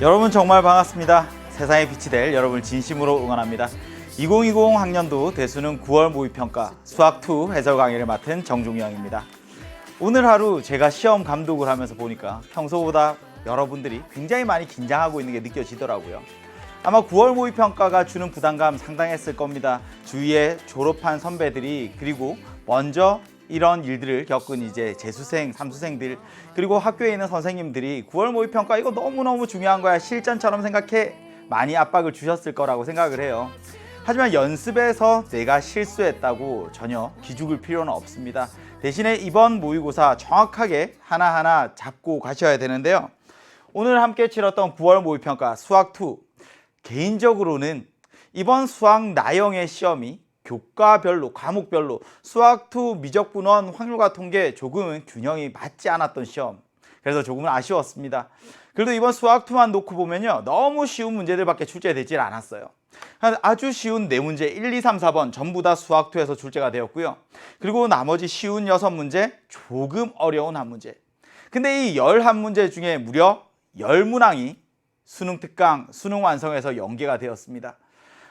여러분 정말 반갑습니다. 세상의 빛이 될 여러분을 진심으로 응원합니다. 2020 학년도 대수능 9월 모의평가 수학2 해설 강의를 맡은 정중영입니다. 오늘 하루 제가 시험 감독을 하면서 보니까 평소보다 여러분들이 굉장히 많이 긴장하고 있는 게 느껴지더라고요. 아마 9월 모의평가가 주는 부담감 상당했을 겁니다. 주위에 졸업한 선배들이 그리고 먼저 이런 일들을 겪은 이제 재수생, 삼수생들 그리고 학교에 있는 선생님들이 9월 모의평가 이거 너무너무 중요한 거야. 실전처럼 생각해. 많이 압박을 주셨을 거라고 생각을 해요. 하지만 연습에서 내가 실수했다고 전혀 기죽을 필요는 없습니다. 대신에 이번 모의고사 정확하게 하나하나 잡고 가셔야 되는데요. 오늘 함께 치렀던 9월 모의평가 수학2 개인적으로는 이번 수학 나형의 시험이 교과별로, 과목별로 수학2 미적분원, 확률과 통계 조금은 균형이 맞지 않았던 시험. 그래서 조금은 아쉬웠습니다. 그래도 이번 수학2만 놓고 보면요. 너무 쉬운 문제들밖에 출제되질 않았어요. 아주 쉬운 4문제 1, 2, 3, 4번 전부 다 수학2에서 출제가 되었고요. 그리고 나머지 쉬운 6문제, 조금 어려운 1문제. 근데 이 11문제 중에 무려 10문항이 수능 특강, 수능 완성에서 연계가 되었습니다.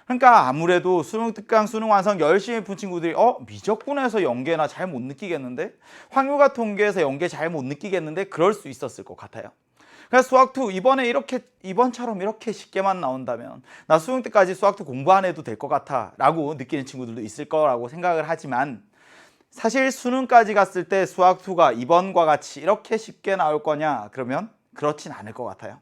그러니까 아무래도 수능 특강, 수능 완성 열심히 푼 친구들이 미적분에서 연계나 잘 못 느끼겠는데? 확률과 통계에서 연계 잘 못 느끼겠는데? 그럴 수 있었을 것 같아요. 그래서 수학2 이번처럼 이렇게 쉽게만 나온다면 나 수능 때까지 수학2 공부 안 해도 될 것 같아 라고 느끼는 친구들도 있을 거라고 생각을 하지만 사실 수능까지 갔을 때 수학2가 이번과 같이 이렇게 쉽게 나올 거냐? 그러면 그렇진 않을 것 같아요.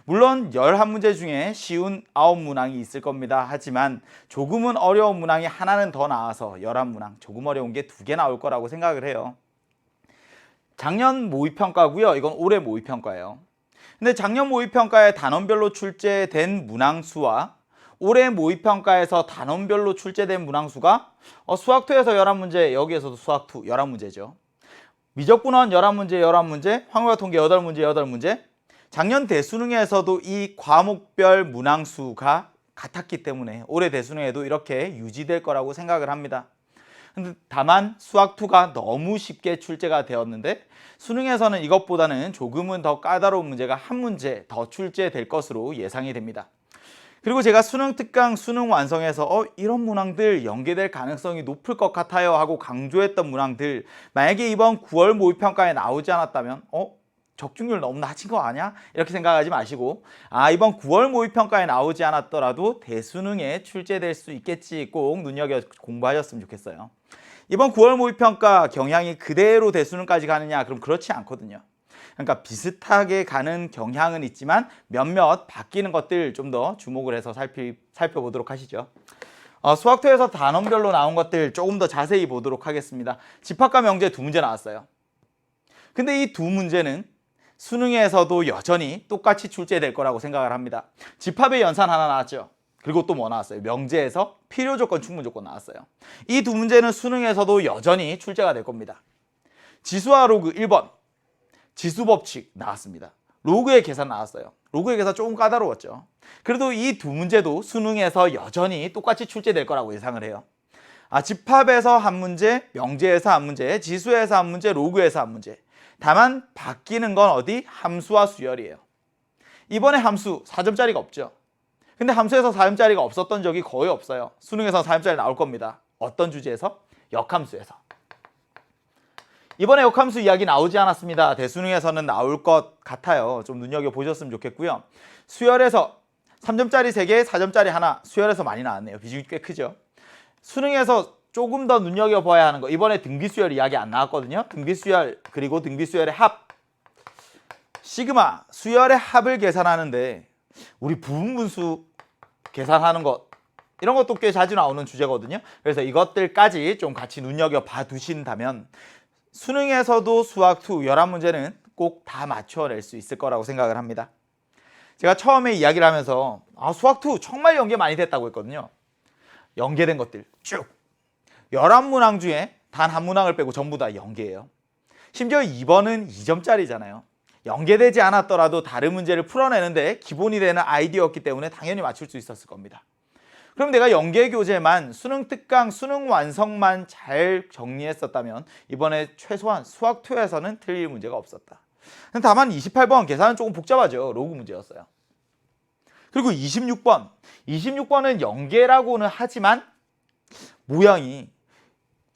물론 11문제 중에 쉬운 9문항이 있을 겁니다. 하지만 조금은 어려운 문항이 하나는 더 나와서 11문항, 조금 어려운 게 2개 나올 거라고 생각을 해요. 작년 모의평가고요. 이건 올해 모의평가예요. 근데 작년 모의평가에 단원별로 출제된 문항수와 올해 모의평가에서 단원별로 출제된 문항수가 수학2에서 11문제, 여기에서도 수학2 11문제죠. 미적분원 11문제, 11문제, 확률과 통계 8문제, 8문제. 작년 대수능에서도 이 과목별 문항수가 같았기 때문에 올해 대수능에도 이렇게 유지될 거라고 생각을 합니다. 근데 다만 수학2가 너무 쉽게 출제가 되었는데 수능에서는 이것보다는 조금은 더 까다로운 문제가 1문제 더 출제될 것으로 예상이 됩니다. 그리고 제가 수능 특강, 수능 완성에서 이런 문항들 연계될 가능성이 높을 것 같아요 하고 강조했던 문항들 만약에 이번 9월 모의평가에 나오지 않았다면 적중률 너무 낮은 거 아니야? 이렇게 생각하지 마시고 이번 9월 모의평가에 나오지 않았더라도 대수능에 출제될 수 있겠지 꼭 눈여겨 공부하셨으면 좋겠어요. 이번 9월 모의평가 경향이 그대로 대수능까지 가느냐? 그럼 그렇지 않거든요. 그러니까 비슷하게 가는 경향은 있지만 몇몇 바뀌는 것들 좀 더 주목을 해서 살펴보도록 하시죠. 수학2에서 단원별로 나온 것들 조금 더 자세히 보도록 하겠습니다. 집합과 명제 2문제 나왔어요. 근데 이 2문제는 수능에서도 여전히 똑같이 출제될 거라고 생각을 합니다. 집합의 연산 하나 나왔죠. 그리고 또 뭐 나왔어요? 명제에서 필요조건, 충분조건 나왔어요. 이 2문제는 수능에서도 여전히 출제가 될 겁니다. 지수와 로그 1번 지수법칙 나왔습니다. 로그의 계산 나왔어요. 로그의 계산 조금 까다로웠죠. 그래도 이 2문제도 수능에서 여전히 똑같이 출제될 거라고 예상을 해요. 집합에서 1문제, 명제에서 1문제, 지수에서 1문제, 로그에서 1문제. 다만 바뀌는 건 어디? 함수와 수열이에요. 이번에 함수 4점짜리가 없죠. 근데 함수에서 4점짜리가 없었던 적이 거의 없어요. 수능에서 4점짜리 나올 겁니다. 어떤 주제에서? 역함수에서. 이번에 역함수 이야기 나오지 않았습니다. 대수능에서는 나올 것 같아요. 좀 눈여겨보셨으면 좋겠고요. 수열에서 3점짜리 3개, 4점짜리 하나. 수열에서 많이 나왔네요. 비중이 꽤 크죠. 수능에서 조금 더 눈여겨봐야 하는 거. 이번에 등비수열 이야기 안 나왔거든요. 등비수열 그리고 등비수열의 합. 시그마 수열의 합을 계산하는데 우리 부분분수 계산하는 것 이런 것도 꽤 자주 나오는 주제거든요. 그래서 이것들까지 좀 같이 눈여겨봐 두신다면 수능에서도 수학2 11문제는 꼭 다 맞춰낼 수 있을 거라고 생각을 합니다. 제가 처음에 이야기를 하면서 수학2 정말 연계 많이 됐다고 했거든요. 연계된 것들 쭉 11문항 중에 단 1문항을 빼고 전부 다 연계예요. 심지어 2번은 2점짜리잖아요. 연계되지 않았더라도 다른 문제를 풀어내는데 기본이 되는 아이디어였기 때문에 당연히 맞출 수 있었을 겁니다. 그럼 내가 연계교재만, 수능 특강, 수능 완성만 잘 정리했었다면 이번에 최소한 수학2에서는 틀릴 문제가 없었다. 다만 28번 계산은 조금 복잡하죠. 로그 문제였어요. 그리고 26번은 연계라고는 하지만 모양이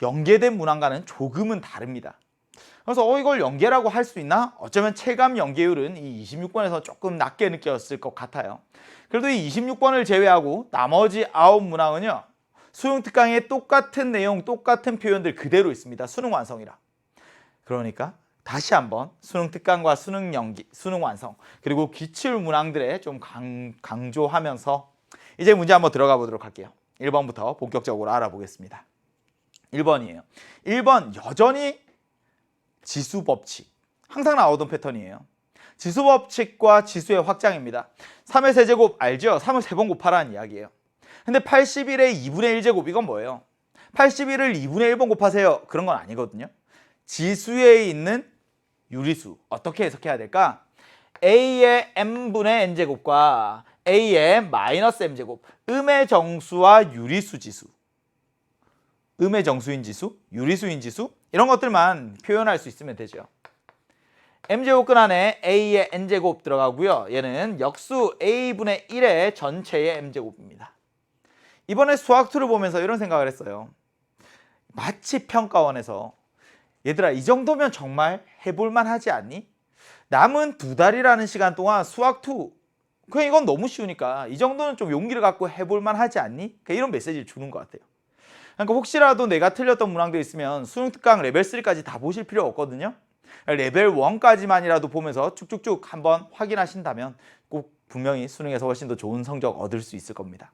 연계된 문항과는 조금은 다릅니다. 그래서 이걸 연계라고 할 수 있나? 어쩌면 체감 연계율은 이 26번에서 조금 낮게 느꼈을 것 같아요. 그래도 이 26번을 제외하고 나머지 9문항은요. 수능 특강에 똑같은 내용, 똑같은 표현들 그대로 있습니다. 수능 완성이라. 그러니까 다시 한번 수능 특강과 수능 연기, 수능 완성, 그리고 기출 문항들에 좀 강조하면서 이제 문제 한번 들어가 보도록 할게요. 1번부터 본격적으로 알아보겠습니다. 1번이에요. 1번 여전히 지수법칙. 항상 나오던 패턴이에요. 지수법칙과 지수의 확장입니다. 3의 세제곱 알죠? 3을 3번 곱하라는 이야기예요. 근데 81의 2분의 1제곱 이건 뭐예요? 81을 2분의 1번 곱하세요. 그런 건 아니거든요. 지수에 있는 유리수 어떻게 해석해야 될까? A의 m분의 n제곱과 A의 마이너스 m제곱, 음의 정수와 유리수 지수, 음의 정수인 지수, 유리수인 지수 이런 것들만 표현할 수 있으면 되죠. m제곱근 안에 A의 n제곱 들어가고요. 얘는 역수 A분의 1의 전체의 m제곱입니다. 이번에 수학2를 보면서 이런 생각을 했어요. 마치 평가원에서 얘들아 이 정도면 정말 해볼만 하지 않니? 남은 2달이라는 시간 동안 수학2 그냥 이건 너무 쉬우니까 이 정도는 좀 용기를 갖고 해볼만 하지 않니? 이런 메시지를 주는 것 같아요. 그러니까 혹시라도 내가 틀렸던 문항도 있으면 수능 특강 레벨 3까지 다 보실 필요 없거든요. 레벨 1까지만이라도 보면서 쭉쭉쭉 한번 확인하신다면 꼭 분명히 수능에서 훨씬 더 좋은 성적 얻을 수 있을 겁니다.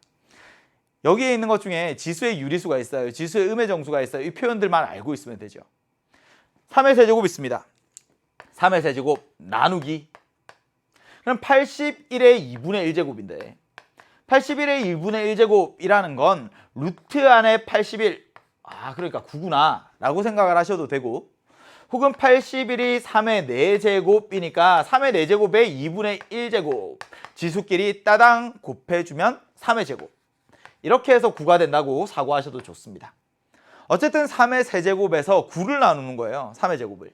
여기에 있는 것 중에 지수의 유리수가 있어요. 지수의 음의 정수가 있어요. 이 표현들만 알고 있으면 되죠. 3의 세제곱 있습니다. 3의 세제곱 나누기. 그럼 81의 2분의 1제곱인데 81의 1분의 1제곱이라는 건 루트 안에 81, 그러니까 9구나 라고 생각을 하셔도 되고, 혹은 81이 3의 4제곱이니까 3의 4제곱에 2분의 1제곱 지수끼리 따당 곱해주면 3의 제곱, 이렇게 해서 9가 된다고 사고하셔도 좋습니다. 어쨌든 3의 세제곱에서 9를 나누는 거예요. 3의 제곱을.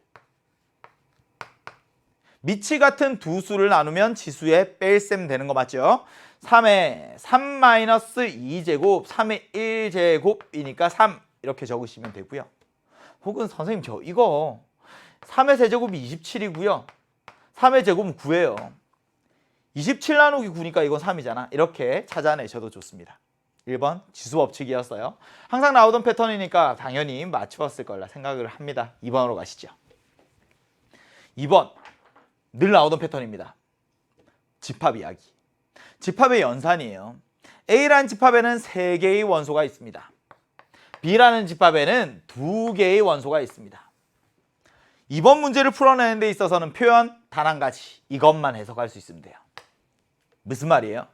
밑이 같은 두 수를 나누면 지수에 뺄셈 되는 거 맞죠? 3의 3-2제곱, 3의 1제곱이니까 3 이렇게 적으시면 되고요. 혹은 선생님 저 이거 3의 세제곱이 27이고요. 3의 제곱은 9예요. 27 나누기 9니까 이건 3이잖아. 이렇게 찾아내셔도 좋습니다. 1번 지수법칙이었어요. 항상 나오던 패턴이니까 당연히 맞추었을 거라 생각을 합니다. 2번으로 가시죠. 2번 늘 나오던 패턴입니다. 집합 이야기. 집합의 연산이에요. A라는 집합에는 3개의 원소가 있습니다. B라는 집합에는 2개의 원소가 있습니다. 이번 문제를 풀어내는 데 있어서는 표현 단 한 가지, 이것만 해석할 수 있으면 돼요. 무슨 말이에요?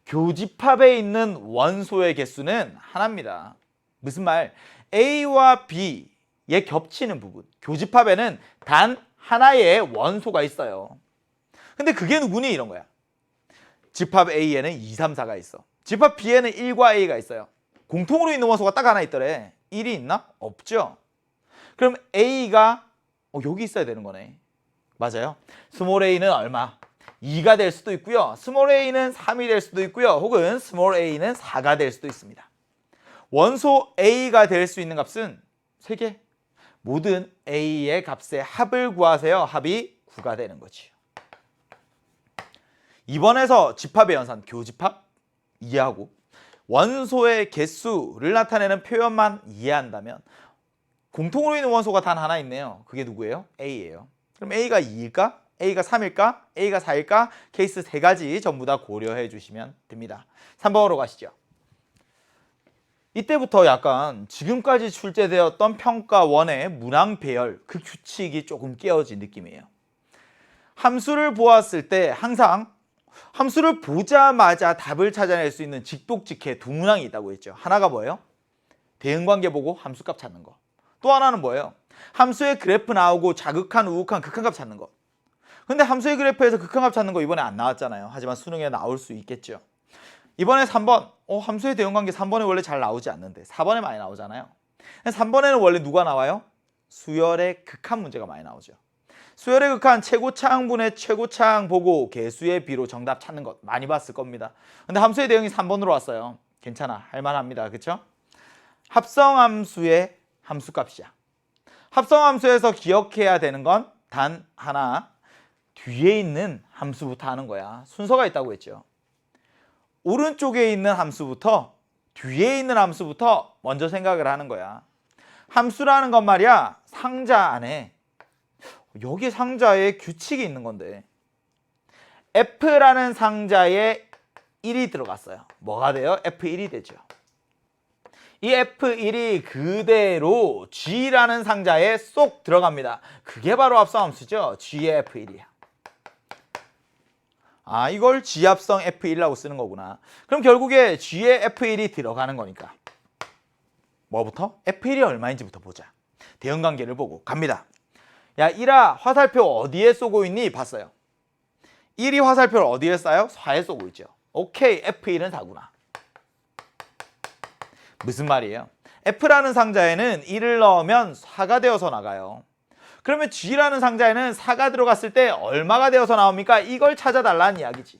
교집합에 있는 원소의 개수는 하나입니다. 무슨 말? A와 B에 겹치는 부분, 교집합에는 단 하나의 원소가 있어요. 근데 그게 누구니? 이런 거야. 집합 A에는 2, 3, 4가 있어. 집합 B에는 1과 A가 있어요. 공통으로 있는 원소가 딱 하나 있더래. 1이 있나? 없죠. 그럼 A가 여기 있어야 되는 거네. 맞아요. 스몰 a는 얼마? 2가 될 수도 있고요. 스몰 a는 3이 될 수도 있고요. 혹은 스몰 a는 4가 될 수도 있습니다. 원소 A가 될 수 있는 값은 3개. 모든 A의 값의 합을 구하세요. 합이 9가 되는 거지요. 이번에서 집합의 연산, 교집합 이해하고 원소의 개수를 나타내는 표현만 이해한다면 공통으로 있는 원소가 단 하나 있네요. 그게 누구예요? A예요. 그럼 A가 2일까? A가 3일까? A가 4일까? 케이스 3가지 전부 다 고려해 주시면 됩니다. 3번으로 가시죠. 이때부터 약간 지금까지 출제되었던 평가원의 문항 배열, 그 규칙이 조금 깨어진 느낌이에요. 함수를 보았을 때 항상 함수를 보자마자 답을 찾아낼 수 있는 직독직해 두 문항이 있다고 했죠. 하나가 뭐예요? 대응관계 보고 함수값 찾는 거. 또 하나는 뭐예요? 함수의 그래프 나오고 자극한, 우극한, 극한값 찾는 거. 근데 함수의 그래프에서 극한값 찾는 거 이번에 안 나왔잖아요. 하지만 수능에 나올 수 있겠죠. 이번에 3번. 함수의 대응관계 3번에 원래 잘 나오지 않는데 4번에 많이 나오잖아요. 3번에는 원래 누가 나와요? 수열의 극한 문제가 많이 나오죠. 수열의 극한 최고차항분의 최고차항 보고 개수의 비로 정답 찾는 것 많이 봤을 겁니다. 근데 함수의 대응이 3번으로 왔어요. 괜찮아. 할만합니다. 그쵸? 합성함수의 함수값이야. 합성함수에서 기억해야 되는 건 단 하나. 뒤에 있는 함수부터 하는 거야. 순서가 있다고 했죠. 오른쪽에 있는 함수부터 뒤에 있는 함수부터 먼저 생각을 하는 거야. 함수라는 건 말이야. 상자 안에 여기 상자에 규칙이 있는 건데 F라는 상자에 1이 들어갔어요. 뭐가 돼요? F1이 되죠. 이 F1이 그대로 G라는 상자에 쏙 들어갑니다. 그게 바로 합성함수죠. G의 F1이야. 이걸 G합성 F1이라고 쓰는 거구나. 그럼 결국에 G의 F1이 들어가는 거니까 뭐부터? F1이 얼마인지부터 보자. 대응관계를 보고 갑니다. 야, 1아 화살표 어디에 쏘고 있니? 봤어요. 1이 화살표를 어디에 쏴요? 4에 쏘고 있죠. 오케이, F1은 4구나. 무슨 말이에요? F라는 상자에는 1을 넣으면 4가 되어서 나가요. 그러면 G라는 상자에는 4가 들어갔을 때 얼마가 되어서 나옵니까? 이걸 찾아달라는 이야기지.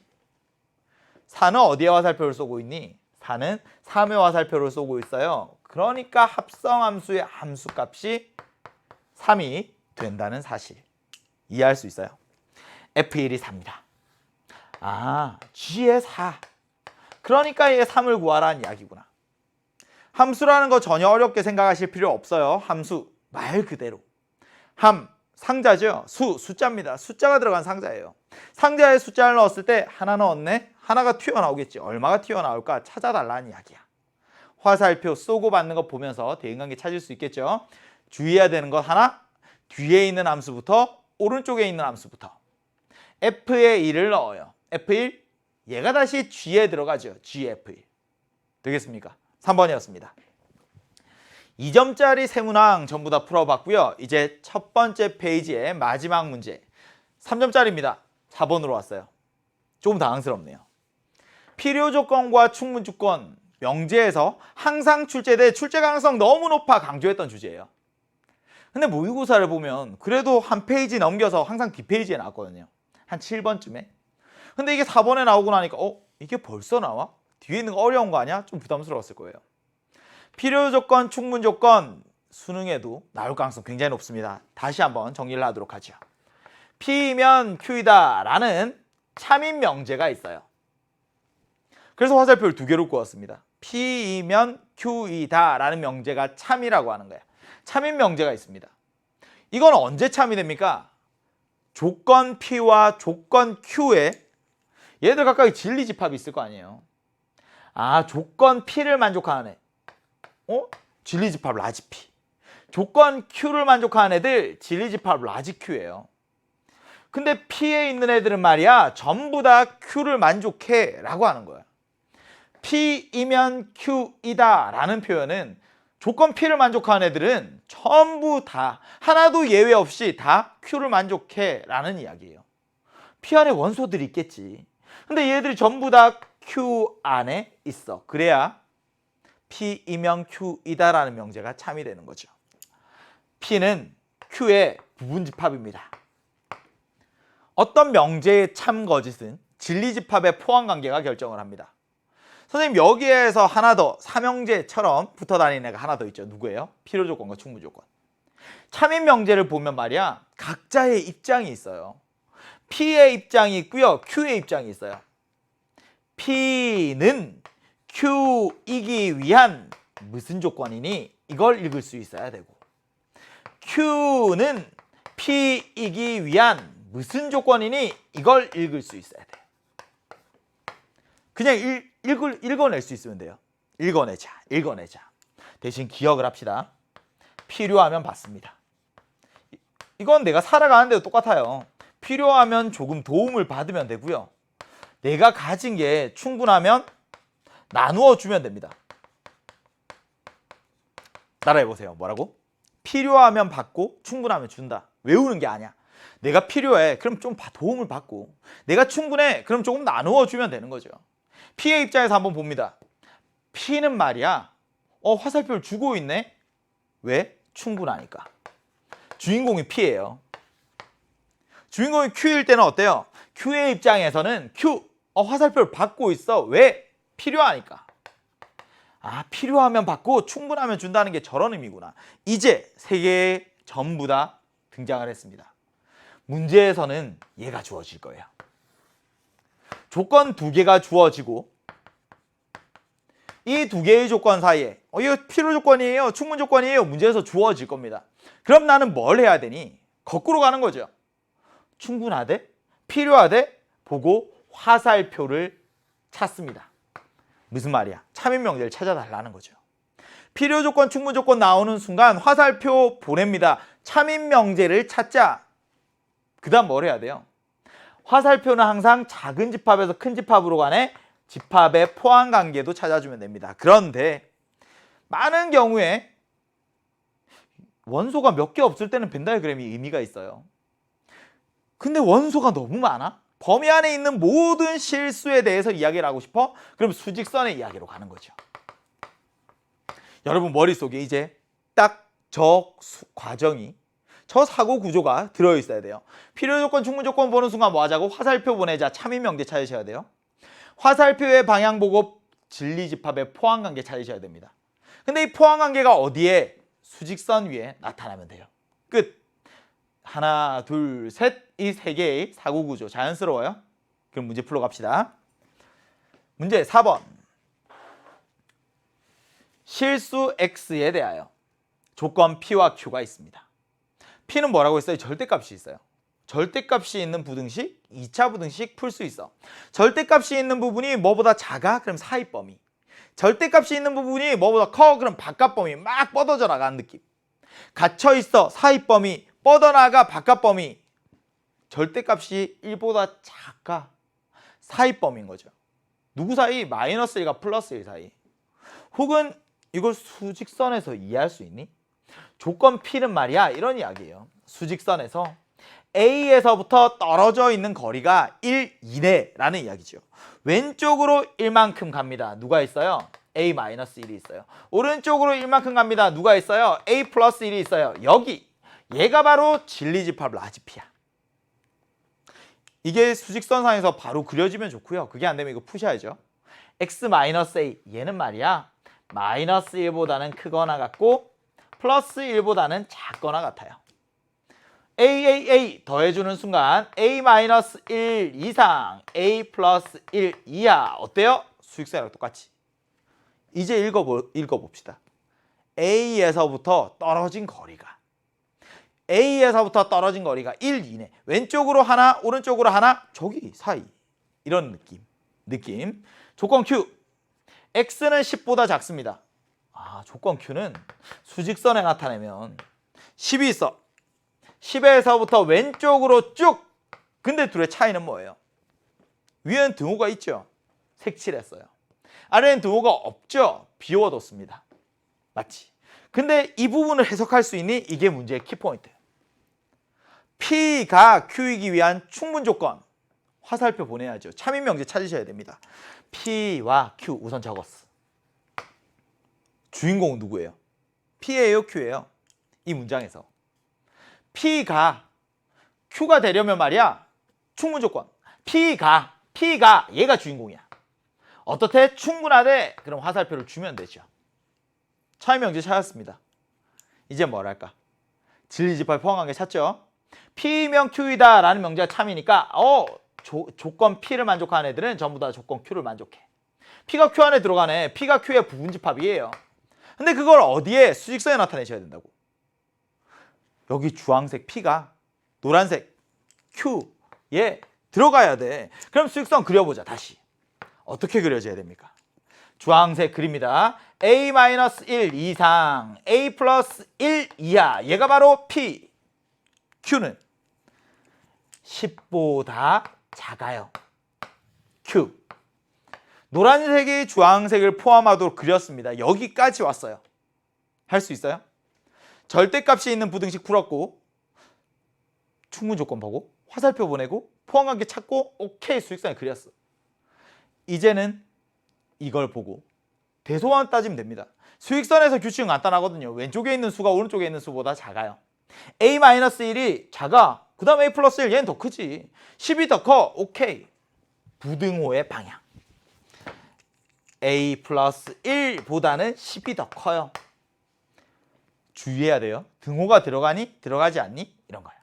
4는 어디에 화살표를 쏘고 있니? 4는 3의 화살표를 쏘고 있어요. 그러니까 합성함수의 함수값이 3이 된다는 사실. 이해할 수 있어요? F1이 4입니다. G의 4. 그러니까 얘 3을 구하라는 이야기구나. 함수라는 거 전혀 어렵게 생각하실 필요 없어요. 함수 말 그대로. 상자죠. 숫자입니다. 숫자가 들어간 상자예요. 상자에 숫자를 넣었을 때 하나 넣었네. 하나가 튀어나오겠지. 얼마가 튀어나올까 찾아달라는 이야기야. 화살표 쏘고 받는 거 보면서 대응관계 찾을 수 있겠죠. 주의해야 되는 것 하나. 뒤에 있는 함수부터 오른쪽에 있는 함수부터. F에 1을 넣어요. F1 얘가 다시 G에 들어가죠. GF1 되겠습니까? 3번이었습니다. 2점짜리 세문항 전부 다 풀어봤고요. 이제 첫 번째 페이지의 마지막 문제 3점짜리입니다. 4번으로 왔어요. 조금 당황스럽네요. 필요 조건과 충분 조건 명제에서 항상 출제돼 출제 가능성 너무 높아 강조했던 주제예요. 근데 모의고사를 보면 그래도 한 페이지 넘겨서 항상 뒷페이지에 나왔거든요. 한 7번쯤에. 근데 이게 4번에 나오고 나니까 이게 벌써 나와? 뒤에 있는 거 어려운 거 아니야? 좀 부담스러웠을 거예요. 필요 조건, 충분 조건 수능에도 나올 가능성 굉장히 높습니다. 다시 한번 정리를 하도록 하죠. P면 Q이다 라는 참인 명제가 있어요. 그래서 화살표를 2개로 구웠습니다. P이면 Q이다 라는 명제가 참이라고 하는 거예요. 참인 명제가 있습니다. 이건 언제 참이 됩니까? 조건 P와 조건 Q에 얘들 각각의 진리집합이 있을 거 아니에요. 조건 P를 만족하는 애. 진리집합 라지 P. 조건 Q를 만족하는 애들 진리집합 라지 Q예요. 근데 P에 있는 애들은 말이야 전부 다 Q를 만족해 라고 하는 거야. P이면 Q이다 라는 표현은 조건 P를 만족하는 애들은 전부 다 하나도 예외 없이 다 Q를 만족해 라는 이야기예요. P 안에 원소들이 있겠지. 근데 얘들이 전부 다 Q 안에 있어. 그래야 P이면 Q이다 라는 명제가 참이 되는 거죠. P는 Q의 부분집합입니다. 어떤 명제의 참 거짓은 진리집합의 포함관계가 결정을 합니다. 선생님 여기에서 하나 더 삼형제처럼 붙어다니는 애가 하나 더 있죠. 누구예요? 필요조건과 충분조건. 참인 명제를 보면 말이야 각자의 입장이 있어요. P의 입장이 있고요. Q의 입장이 있어요. P는 Q이기 위한 무슨 조건이니? 이걸 읽을 수 있어야 되고 Q는 P이기 위한 무슨 조건이니? 이걸 읽을 수 있어야 돼. 그냥 읽어낼 수 있으면 돼요. 읽어내자. 대신 기억을 합시다. 필요하면 받습니다. 이건 내가 살아가는데도 똑같아요. 필요하면 조금 도움을 받으면 되고요. 내가 가진 게 충분하면 나누어 주면 됩니다. 따라해보세요. 뭐라고? 필요하면 받고 충분하면 준다. 외우는 게 아니야. 내가 필요해. 그럼 좀 도움을 받고 내가 충분해. 그럼 조금 나누어 주면 되는 거죠. P의 입장에서 한번 봅니다. P는 말이야 화살표를 주고 있네. 왜? 충분하니까. 주인공이 P예요. 주인공이 Q일 때는 어때요? Q의 입장에서는 Q 화살표를 받고 있어. 왜? 필요하니까. 필요하면 받고 충분하면 준다는 게 저런 의미구나. 이제 세 개 전부 다 등장을 했습니다. 문제에서는 얘가 주어질 거예요. 조건 두 개가 주어지고 이 두 개의 조건 사이에 이거 필요 조건이에요? 충분 조건이에요? 문제에서 주어질 겁니다. 그럼 나는 뭘 해야 되니? 거꾸로 가는 거죠. 충분하대? 필요하대? 보고 화살표를 찾습니다. 무슨 말이야? 참인 명제를 찾아달라는 거죠. 필요 조건, 충분 조건 나오는 순간 화살표 보냅니다. 참인 명제를 찾자. 그 다음 뭘 해야 돼요? 화살표는 항상 작은 집합에서 큰 집합으로 가네. 집합의 포함 관계도 찾아주면 됩니다. 그런데 많은 경우에 원소가 몇 개 없을 때는 벤 다이어그램이 의미가 있어요. 근데 원소가 너무 많아? 범위 안에 있는 모든 실수에 대해서 이야기를 하고 싶어? 그럼 수직선의 이야기로 가는 거죠. 여러분 머릿속에 이제 딱 저 과정이 저 사고 구조가 들어있어야 돼요. 필요 조건, 충분 조건 보는 순간 뭐 하자고? 화살표 보내자. 참인 명제 찾으셔야 돼요. 화살표의 방향 보고 진리집합의 포함관계 찾으셔야 됩니다. 근데 이 포함관계가 어디에? 수직선 위에 나타나면 돼요. 끝. 하나, 둘, 셋. 이 세 개의 사고 구조 자연스러워요? 그럼 문제 풀러 갑시다. 문제 4번. 실수 X에 대하여 조건 P와 Q가 있습니다. P는 뭐라고 했어요? 절대값이 있어요. 절대값이 있는 부등식, 2차 부등식 풀 수 있어. 절대값이 있는 부분이 뭐보다 작아? 그럼 사이 범위. 절대값이 있는 부분이 뭐보다 커? 그럼 바깥 범위. 막 뻗어져 나가는 느낌. 갇혀 있어. 사이 범위. 뻗어나가 바깥 범위. 절대값이 1보다 작아. 사이 범위인 거죠. 누구 사이? 마이너스 1과 플러스 1 사이. 혹은 이걸 수직선에서 이해할 수 있니? 조건 P는 말이야 이런 이야기예요. 수직선에서 A에서부터 떨어져 있는 거리가 1 이내라는 이야기죠. 왼쪽으로 1만큼 갑니다. 누가 있어요? A-1이 있어요. 오른쪽으로 1만큼 갑니다. 누가 있어요? A 플러스 1이 있어요. 여기 얘가 바로 진리집합 라지피야. 이게 수직선상에서 바로 그려지면 좋고요. 그게 안 되면 이거 푸셔야죠. X-A 얘는 말이야 마이너스 1보다는 크거나 같고 플러스 1보다는 작거나 같아요. A 더해주는 순간 A-1 이상 A 플러스 1 이하 어때요? 수직선이랑 똑같이. 이제 읽어봅시다. A에서부터 떨어진 거리가 1 이내. 왼쪽으로 하나 오른쪽으로 하나 저기 사이. 이런 느낌. 조건 Q. X는 10보다 작습니다. 조건 Q는 수직선에 나타내면 10이 있어. 10에서부터 왼쪽으로 쭉. 근데 둘의 차이는 뭐예요? 위에는 등호가 있죠. 색칠했어요. 아래는 등호가 없죠. 비워뒀습니다. 맞지? 근데 이 부분을 해석할 수 있니? 이게 문제의 키포인트. P가 Q이기 위한 충분 조건. 화살표 보내야죠. 참인 명제 찾으셔야 됩니다. P와 Q 우선 적었어. 주인공은 누구예요? P예요, Q예요? 이 문장에서 P가 Q가 되려면 말이야 충분 조건. P가 얘가 주인공이야. 어떻게? 충분하대. 그럼 화살표를 주면 되죠. 참인 명제 찾았습니다. 이제 뭘 할까? 진리집합 포함관계 찾죠? P면 Q이다 라는 명제가 참이니까 조건 P를 만족하는 애들은 전부 다 조건 Q를 만족해. P가 Q 안에 들어가네. P가 Q의 부분집합이에요. 근데 그걸 어디에? 수직선에 나타내셔야 된다고. 여기 주황색 P가 노란색 Q에 들어가야 돼. 그럼 수직선 그려보자. 다시. 어떻게 그려져야 됩니까? 주황색 그립니다. A-1 이상 A 플러스 1 이하. 얘가 바로 P. Q는 10보다 작아요. Q. 노란색이 주황색을 포함하도록 그렸습니다. 여기까지 왔어요. 할 수 있어요? 절대값이 있는 부등식 풀었고 충분 조건 보고 화살표 보내고 포함관계 찾고 오케이 수직선에 그렸어. 이제는 이걸 보고 대소만 따지면 됩니다. 수익선에서 규칙은 간단하거든요. 왼쪽에 있는 수가 오른쪽에 있는 수보다 작아요. A-1이 작아. 그 다음 A 플러스 1, 얘는 더 크지. 10이 더 커. 오케이. 부등호의 방향. A 플러스 1보다는 10이 더 커요. 주의해야 돼요. 등호가 들어가니? 들어가지 않니? 이런 거예요.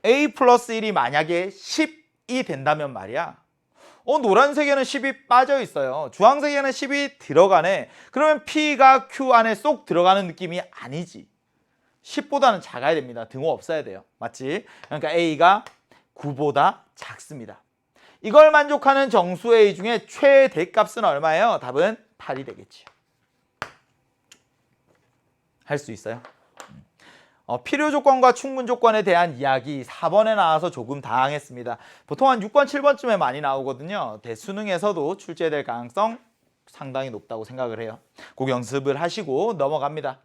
A 플러스 1이 만약에 10이 된다면 말이야. 노란색에는 10이 빠져 있어요. 주황색에는 10이 들어가네. 그러면 P가 Q 안에 쏙 들어가는 느낌이 아니지. 10보다는 작아야 됩니다. 등호 없어야 돼요. 맞지? 그러니까 A가 9보다 작습니다. 이걸 만족하는 정수 A 중에 최대값은 얼마예요? 답은 8이 되겠지요. 할 수 있어요? 필요 조건과 충분 조건에 대한 이야기 4번에 나와서 조금 당황했습니다. 보통 한 6번, 7번쯤에 많이 나오거든요. 대수능에서도 출제될 가능성 상당히 높다고 생각을 해요. 꼭 연습을 하시고 넘어갑니다.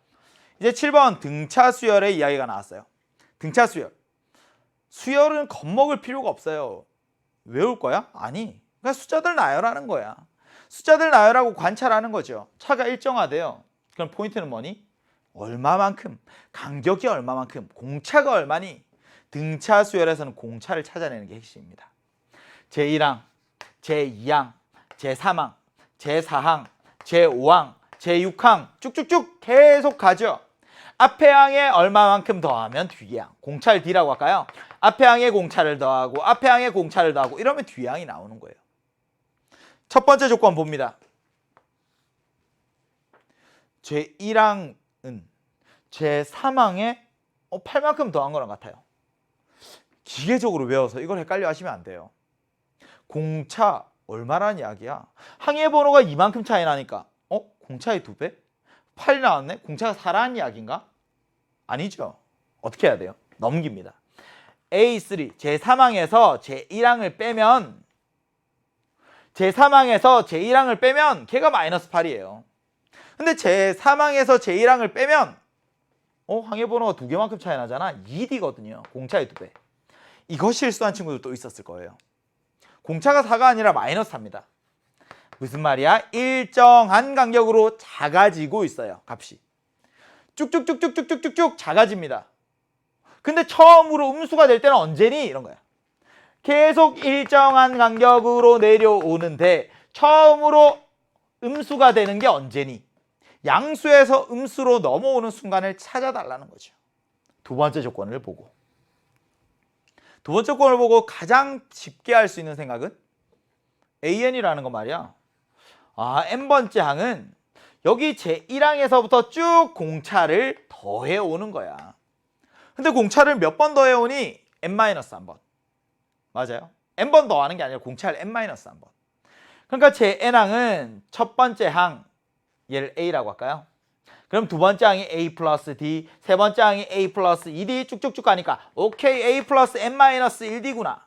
이제 7번 등차 수열의 이야기가 나왔어요. 등차 수열. 수열은 겁먹을 필요가 없어요. 외울 거야? 아니. 그러니까 숫자들 나열하는 거야. 숫자들 나열하고 관찰하는 거죠. 차가 일정하대요. 그럼 포인트는 뭐니? 얼마만큼, 간격이 얼마만큼, 공차가 얼마니? 등차 수열에서는 공차를 찾아내는 게 핵심입니다. 제1항, 제2항, 제3항, 제4항, 제5항, 제6항 쭉쭉쭉 계속 가죠. 앞에 항에 얼마만큼 더하면 뒤에 항, 공차를 D라고 할까요? 앞에 항에 공차를 더하고 앞에 항에 공차를 더하고 이러면 뒤에 항이 나오는 거예요. 첫 번째 조건 봅니다. 제1항 제3항에 8만큼 더한 거랑 같아요. 기계적으로 외워서 이걸 헷갈려 하시면 안 돼요. 공차 얼마라는 이야기야? 항의 번호가 이만큼 차이 나니까 공차의 2배? 8이 나왔네? 공차가 4라는 이야기인가? 아니죠. 어떻게 해야 돼요? 넘깁니다. A3 제3항에서 제1항을 빼면 제3항에서 제1항을 빼면 걔가 마이너스 8이에요. 근데 제3항에서 제1항을 빼면 항의 번호가 2개만큼 차이 나잖아. 2D거든요. 공차의 2배. 이거 실수한 친구들 또 있었을 거예요. 공차가 4가 아니라 마이너스 4입니다. 무슨 말이야? 일정한 간격으로 작아지고 있어요. 값이. 쭉쭉쭉쭉쭉쭉쭉 작아집니다. 근데 처음으로 음수가 될 때는 언제니? 이런 거야. 계속 일정한 간격으로 내려오는데 처음으로 음수가 되는 게 언제니? 양수에서 음수로 넘어오는 순간을 찾아달라는 거죠. 두 번째 조건을 보고. 두 번째 조건을 보고 가장 쉽게 할 수 있는 생각은 AN이라는 거 말이야. n번째 항은 여기 제1항에서부터 쭉 공차를 더해 오는 거야. 근데 공차를 몇 번 더해 오니? n-1번. 맞아요. n번 더하는 게 아니라 공차를 n-1번. 그러니까 제 n항은 첫 번째 항 얘를 A라고 할까요? 그럼 두 번째 항이 A 플러스 D, 세 번째 항이 A 플러스 2D 쭉쭉쭉 가니까 오케이 A 플러스 n-1D구나.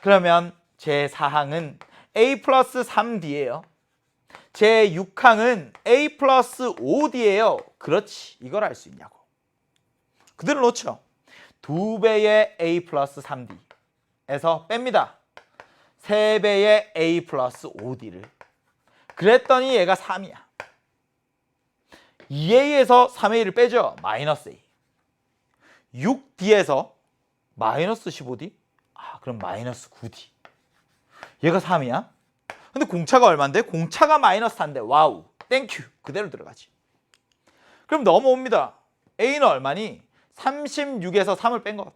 그러면 제 4항은 A 플러스 3D예요. 제 6항은 A 플러스 5D예요. 그렇지. 이걸 알 수 있냐고. 그대로 놓죠. 2배의 A 플러스 3D에서 뺍니다. 3배의 A 플러스 5D를. 그랬더니 얘가 3이야. 2A에서 3A를 빼죠. 마이너스 A. 6D에서 마이너스 15D? 그럼 마이너스 9D. 얘가 3이야. 근데 공차가 얼만데? 공차가 마이너스 4인데 와우. 땡큐. 그대로 들어가지. 그럼 넘어옵니다. A는 얼마니? 36에서 3을 뺀 것.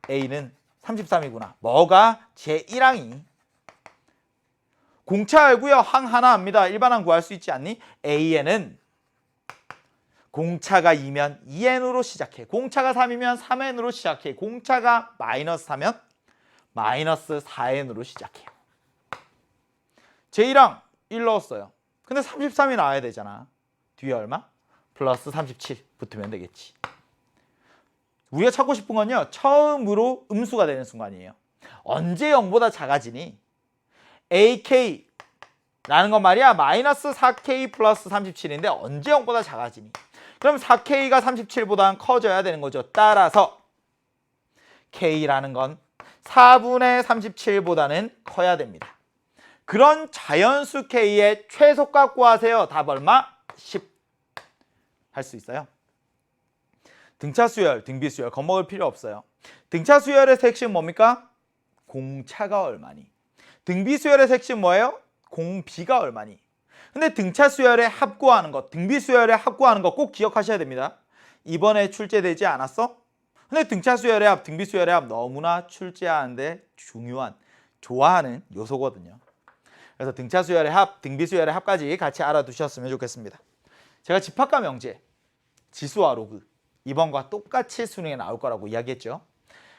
A는 33이구나. 뭐가? 제1항이. 공차 알고요. 항 하나 합니다. 일반항 구할 수 있지 않니? AN은 공차가 2면 2n으로 시작해. 공차가 3이면 3n으로 시작해. 공차가 마이너스 4면 마이너스 4n으로 시작해요. 제1항 1 넣었어요. 근데 33이 나와야 되잖아. 뒤에 얼마? 플러스 37 붙으면 되겠지. 우리가 찾고 싶은 건요. 처음으로 음수가 되는 순간이에요. 언제 0보다 작아지니? AK라는 건 말이야. 마이너스 4K 플러스 37인데 언제 0보다 작아지니? 그럼 4K가 37보다는 커져야 되는 거죠. 따라서 K라는 건 4분의 37보다는 커야 됩니다. 그런 자연수 K의 최소값 구하세요. 답 얼마? 10. 할 수 있어요. 등차 수열, 등비 수열 겁먹을 필요 없어요. 등차 수열의 핵심 뭡니까? 공차가 얼마니? 등비 수열의 핵심 뭐예요? 공비가 얼마니? 근데 등차 수열의 합 구하는 것, 등비 수열의 합 구하는 것 꼭 기억하셔야 됩니다. 이번에 출제되지 않았어? 근데 등차 수열의 합, 등비 수열의 합 너무나 출제하는데 중요한, 좋아하는 요소거든요. 그래서 등차 수열의 합, 등비 수열의 합까지 같이 알아두셨으면 좋겠습니다. 제가 집합과 명제, 지수와 로그 이번과 똑같이 수능에 나올 거라고 이야기했죠.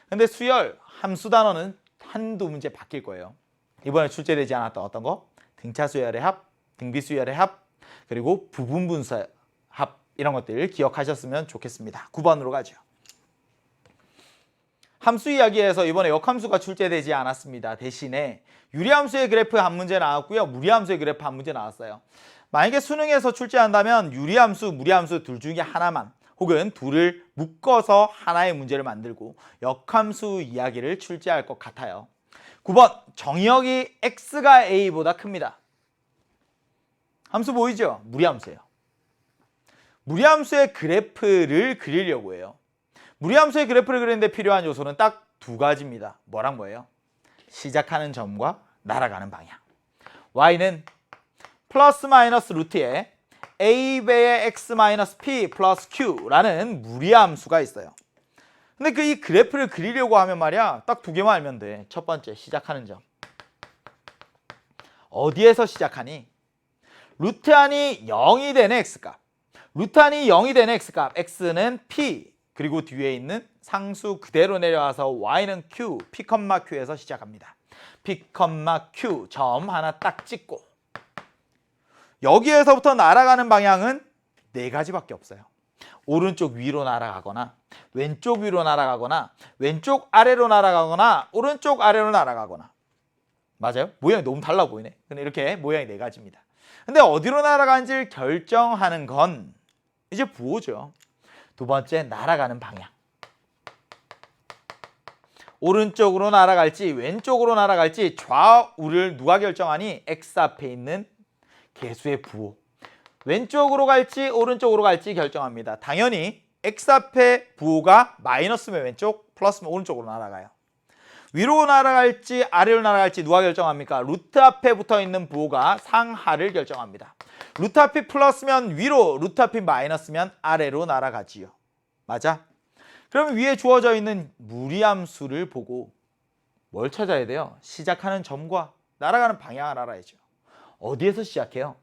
근데 수열, 함수 단어는 한두 문제 바뀔 거예요. 이번에 출제되지 않았던 어떤 거? 등차 수열의 합, 등비 수열의 합, 그리고 부분 분수 합 이런 것들 기억하셨으면 좋겠습니다. 9번으로 가죠. 함수 이야기에서 이번에 역함수가 출제되지 않았습니다. 대신에 유리함수의 그래프 한 문제 나왔고요. 무리함수의 그래프 한 문제 나왔어요. 만약에 수능에서 출제한다면 유리함수, 무리함수 둘 중에 하나만 혹은 둘을 묶어서 하나의 문제를 만들고 역함수 이야기를 출제할 것 같아요. 9번 정의역이 x가 a보다 큽니다. 함수 보이죠? 무리함수예요. 무리함수의 그래프를 그리려고 해요. 무리함수의 그래프를 그리는데 필요한 요소는 딱 두 가지입니다. 뭐랑 뭐예요? 시작하는 점과 날아가는 방향. y는 플러스 마이너스 루트에 a배의 x 마이너스 p 플러스 q라는 무리함수가 있어요. 근데 그 이 그래프를 그리려고 하면 말이야 딱 두 개만 알면 돼. 첫 번째 시작하는 점. 어디에서 시작하니? 루트 안이 0이 되는 x값. 루트 안이 0이 되는 x값. x는 p 그리고 뒤에 있는 상수 그대로 내려와서 y는 q, p, q에서 시작합니다. p, q 점 하나 딱 찍고 여기에서부터 날아가는 방향은 네 가지밖에 없어요. 오른쪽 위로 날아가거나 왼쪽 위로 날아가거나 왼쪽 아래로 날아가거나 오른쪽 아래로 날아가거나. 맞아요? 모양이 너무 달라 보이네. 근데 이렇게 모양이 네 가지입니다. 근데 어디로 날아가는지를 결정하는 건 이제 부호죠. 두 번째 날아가는 방향. 오른쪽으로 날아갈지 왼쪽으로 날아갈지 좌우를 누가 결정하니? x 앞에 있는 개수의 부호. 왼쪽으로 갈지 오른쪽으로 갈지 결정합니다. 당연히 x 앞에 부호가 마이너스면 왼쪽, 플러스면 오른쪽으로 날아가요. 위로 날아갈지 아래로 날아갈지 누가 결정합니까? 루트 앞에 붙어 있는 부호가 상하를 결정합니다. 루트 앞이 플러스면 위로, 루트 앞이 마이너스면 아래로 날아가지요. 맞아? 그럼 위에 주어져 있는 무리함수를 보고 뭘 찾아야 돼요? 시작하는 점과 날아가는 방향을 알아야죠. 어디에서 시작해요?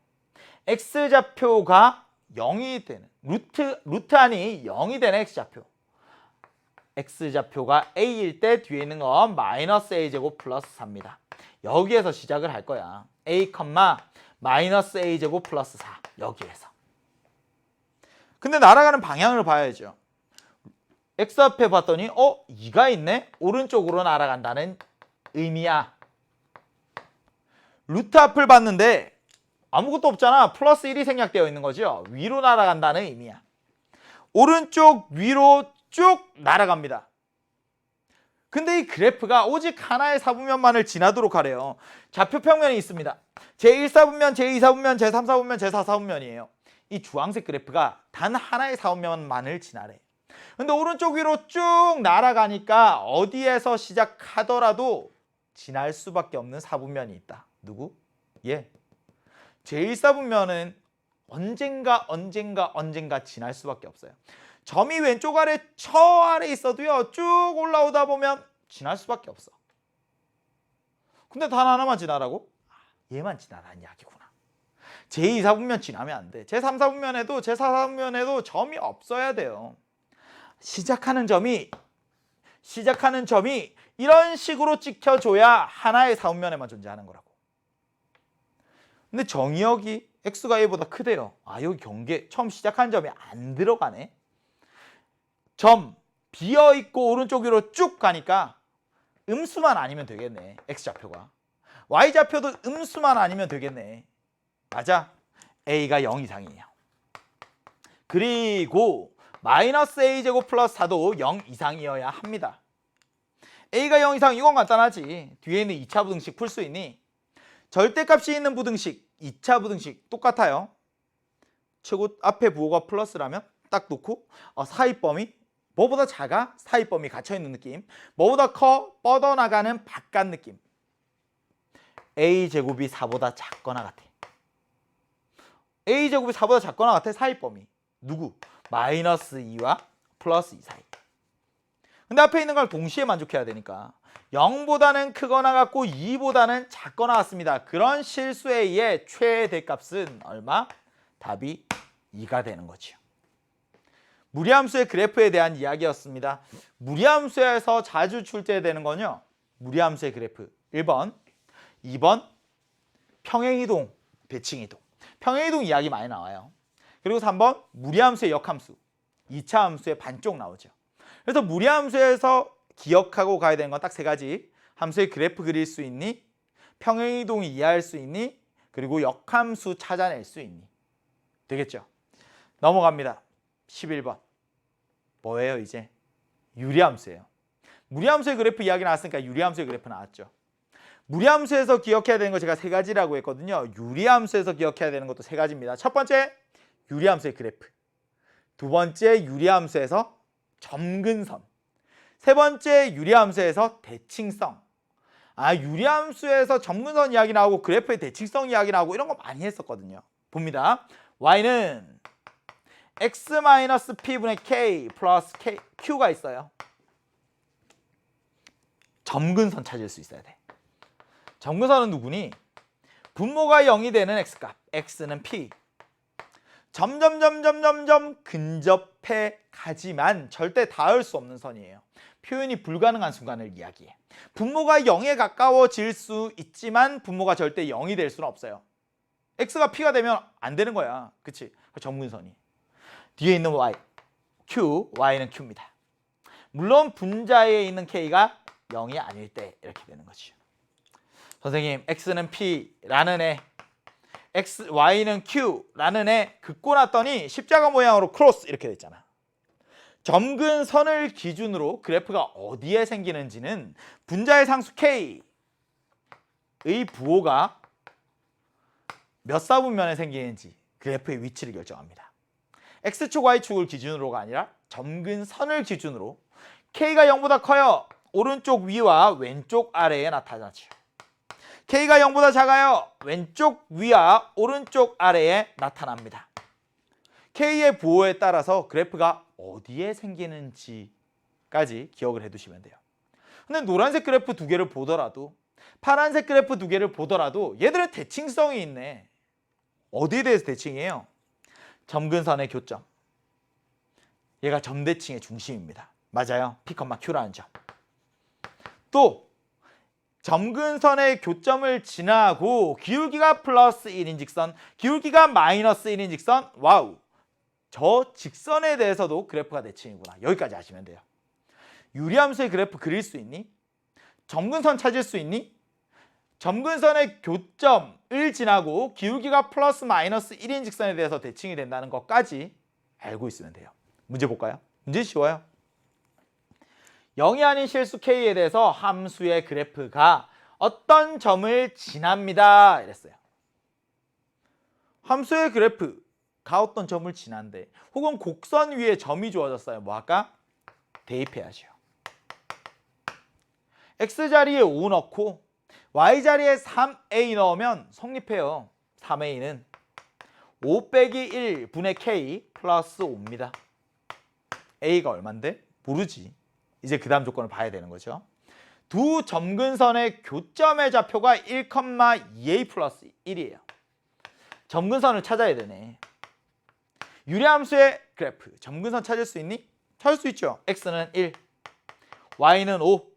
x좌표가 0이 되는 루트 안이 0이 되는 x좌표. x좌표가 a일 때 뒤에 있는 건 마이너스 a제곱 플러스 4입니다. 여기에서 시작을 할 거야. a, 마이너스 a제곱 플러스 4 여기에서. 근데 날아가는 방향을 봐야죠. x 앞에 봤더니 2가 있네? 오른쪽으로 날아간다는 의미야. 루트 앞을 봤는데 아무것도 없잖아. 플러스 1이 생략되어 있는 거죠. 위로 날아간다는 의미야. 오른쪽 위로 쭉 날아갑니다. 근데 이 그래프가 오직 하나의 사분면만을 지나도록 하래요. 좌표 평면이 있습니다. 제1사분면, 제2사분면, 제3사분면, 제4사분면이에요. 이 주황색 그래프가 단 하나의 사분면만을 지나래. 근데 오른쪽 위로 쭉 날아가니까 어디에서 시작하더라도 지날 수밖에 없는 사분면이 있다. 누구? 예. 제1사분면은 언젠가 지날 수밖에 없어요. 점이 왼쪽 아래 저 아래 있어도요 쭉 올라오다 보면 지날 수밖에 없어. 근데 단 하나만 지나라고? 얘만 지나라는 이야기구나. 제2사분면 지나면 안 돼. 제3사분면에도 제4사분면에도 점이 없어야 돼요. 시작하는 점이 이런 식으로 찍혀줘야 하나의 사분면에만 존재하는 거라고. 근데 정의역이 x가 a보다 크대요. 아, 여기 경계 처음 시작한 점이 안 들어가네. 점 비어있고 오른쪽 위로 쭉 가니까 음수만 아니면 되겠네. x좌표가. y좌표도 음수만 아니면 되겠네. 맞아. a가 0 이상이에요. 그리고 마이너스 a제곱 플러스 4도 0 이상이어야 합니다. a가 0 이상 이건 간단하지. 뒤에 있는 2차 부등식 풀 수 있니? 절대값이 있는 부등식, 2차 부등식 똑같아요. 최고 앞에 부호가 플러스라면 딱 놓고 사이범위 뭐보다 작아? 사이범위 갇혀있는 느낌. 뭐보다 커? 뻗어나가는 바깥 느낌. a제곱이 4보다 작거나 같아. a제곱이 4보다 작거나 같아. 사이범위. 누구? 마이너스 2와 플러스 2 사이. 근데 앞에 있는 걸 동시에 만족해야 되니까 0보다는 크거나 같고 2보다는 작거나 같습니다. 그런 실수에 의해 최대값은 얼마? 답이 2가 되는 거죠. 무리함수의 그래프에 대한 이야기였습니다. 무리함수에서 자주 출제되는 건요. 무리함수의 그래프 1번, 2번 평행이동, 대칭이동. 평행이동 이야기 많이 나와요. 그리고 3번 무리함수의 역함수, 2차 함수의 반쪽 나오죠. 그래서 무리함수에서 기억하고 가야 되는 건 딱 세 가지. 함수의 그래프 그릴 수 있니? 평행이동 이해할 수 있니? 그리고 역함수 찾아낼 수 있니? 되겠죠? 넘어갑니다. 11번. 뭐예요 이제? 유리함수예요. 무리함수의 그래프 이야기 나왔으니까 유리함수의 그래프 나왔죠. 무리함수에서 기억해야 되는 거 제가 세 가지라고 했거든요. 유리함수에서 기억해야 되는 것도 세 가지입니다. 첫 번째, 유리함수의 그래프. 두 번째, 유리함수에서 점근선. 세 번째, 유리함수에서 대칭성. 유리함수에서 점근선 이야기 나오고 그래프의 대칭성 이야기 나오고 이런 거 많이 했었거든요. 봅니다. y는 x-p분의 k 플러스 q가 있어요. 점근선 찾을 수 있어야 돼. 점근선은 누구니? 분모가 0이 되는 x값, x는 p. 점점 근접해 가지만 절대 닿을 수 없는 선이에요. 표현이 불가능한 순간을 이야기해. 분모가 0에 가까워질 수 있지만 분모가 절대 0이 될 수는 없어요. x가 p가 되면 안 되는 거야. 그치? 점근선이. 뒤에 있는 y, q, y는 q입니다. 물론 분자에 있는 k가 0이 아닐 때 이렇게 되는 거죠. 선생님, x는 p라는 애, y는 q라는 애 긋고났더니 십자가 모양으로 크로스 이렇게 됐잖아. 점근선을 기준으로 그래프가 어디에 생기는지는 분자의 상수 k의 부호가 몇 사분면에 생기는지 그래프의 위치를 결정합니다. x축, y축을 기준으로가 아니라 점근선을 기준으로 k가 0보다 커요. 오른쪽 위와 왼쪽 아래에 나타나죠. k가 0보다 작아요. 왼쪽 위와 오른쪽 아래에 나타납니다. k의 부호에 따라서 그래프가 어디에 생기는지까지 기억을 해두시면 돼요. 근데 노란색 그래프 두 개를 보더라도 파란색 그래프 두 개를 보더라도 얘들은 대칭성이 있네. 어디에 대해서 대칭이에요? 점근선의 교점. 얘가 점대칭의 중심입니다. 맞아요. P, Q라는 점. 또 점근선의 교점을 지나고 기울기가 플러스 1인 직선, 기울기가 마이너스 1인 직선. 와우. 저 직선에 대해서도 그래프가 대칭이구나. 여기까지 아시면 돼요. 유리함수의 그래프 그릴 수 있니? 점근선 찾을 수 있니? 점근선의 교점을 지나고 기울기가 플러스 마이너스 1인 직선에 대해서 대칭이 된다는 것까지 알고 있으면 돼요. 문제 볼까요? 문제 쉬워요. 0이 아닌 실수 k에 대해서 함수의 그래프가 어떤 점을 지납니다. 이랬어요. 함수의 그래프가 어떤 점을 지난데 혹은 곡선 위에 점이 주어졌어요. 뭐 할까? 대입해야죠. x자리에 5 넣고 y자리에 3a 넣으면 성립해요. 3a는 5 빼기 1분의 k 플러스 5입니다. a가 얼만데? 모르지. 이제 그 다음 조건을 봐야 되는 거죠. 두 점근선의 교점의 좌표가 1,2a 플러스 1이에요. 점근선을 찾아야 되네. 유리함수의 그래프. 점근선 찾을 수 있니? 찾을 수 있죠. x는 1, y는 5.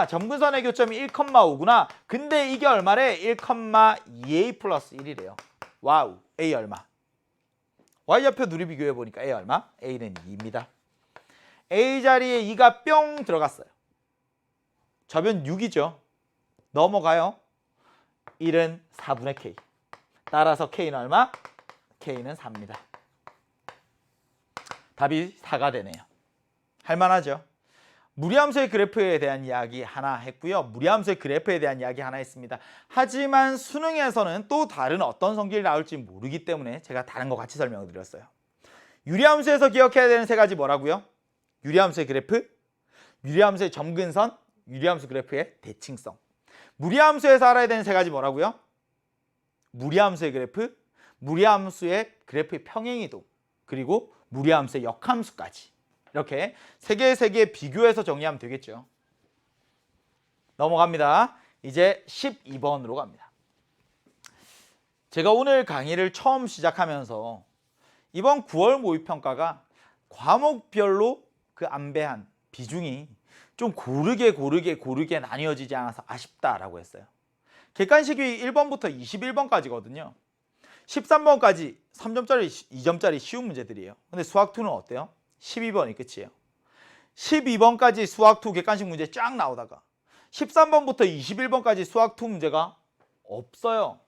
점근선의 교점이 1,5구나. 근데 이게 얼마래? 1,2a 플러스 1이래요. 와우. a 얼마? y좌표 누리 비교해 보니까 a 얼마? a는 2입니다. a자리에 2가 뿅 들어갔어요. 저변 6이죠. 넘어가요. 1은 4분의 k. 따라서 k는 얼마? k는 4입니다. 답이 4가 되네요. 할만하죠. 무리함수의 그래프에 대한 이야기 하나 했고요. 무리함수의 그래프에 대한 이야기 하나 했습니다. 하지만 수능에서는 또 다른 어떤 성질이 나올지 모르기 때문에 제가 다른 거 같이 설명을 드렸어요. 유리함수에서 기억해야 되는 세 가지 뭐라고요? 유리함수의 그래프, 유리함수의 점근선, 유리함수 그래프의 대칭성. 무리함수에서 알아야 되는 세 가지 뭐라고요? 무리함수의 그래프, 무리함수의 그래프의 평행이동, 그리고 무리함수의 역함수까지. 이렇게 세 개 비교해서 정리하면 되겠죠. 넘어갑니다. 이제 12번으로 갑니다. 제가 오늘 강의를 처음 시작하면서 이번 9월 모의평가가 과목별로 그 안배한 비중이 좀 고르게 나뉘어지지 않아서 아쉽다라고 했어요. 객관식이 1번부터 21번까지거든요. 13번까지 3점짜리, 2점짜리 쉬운 문제들이에요. 근데 수학2는 어때요? 12번이 끝이에요. 12번까지 수학2 객관식 문제 쫙 나오다가 13번부터 21번까지 수학2 문제가 없어요.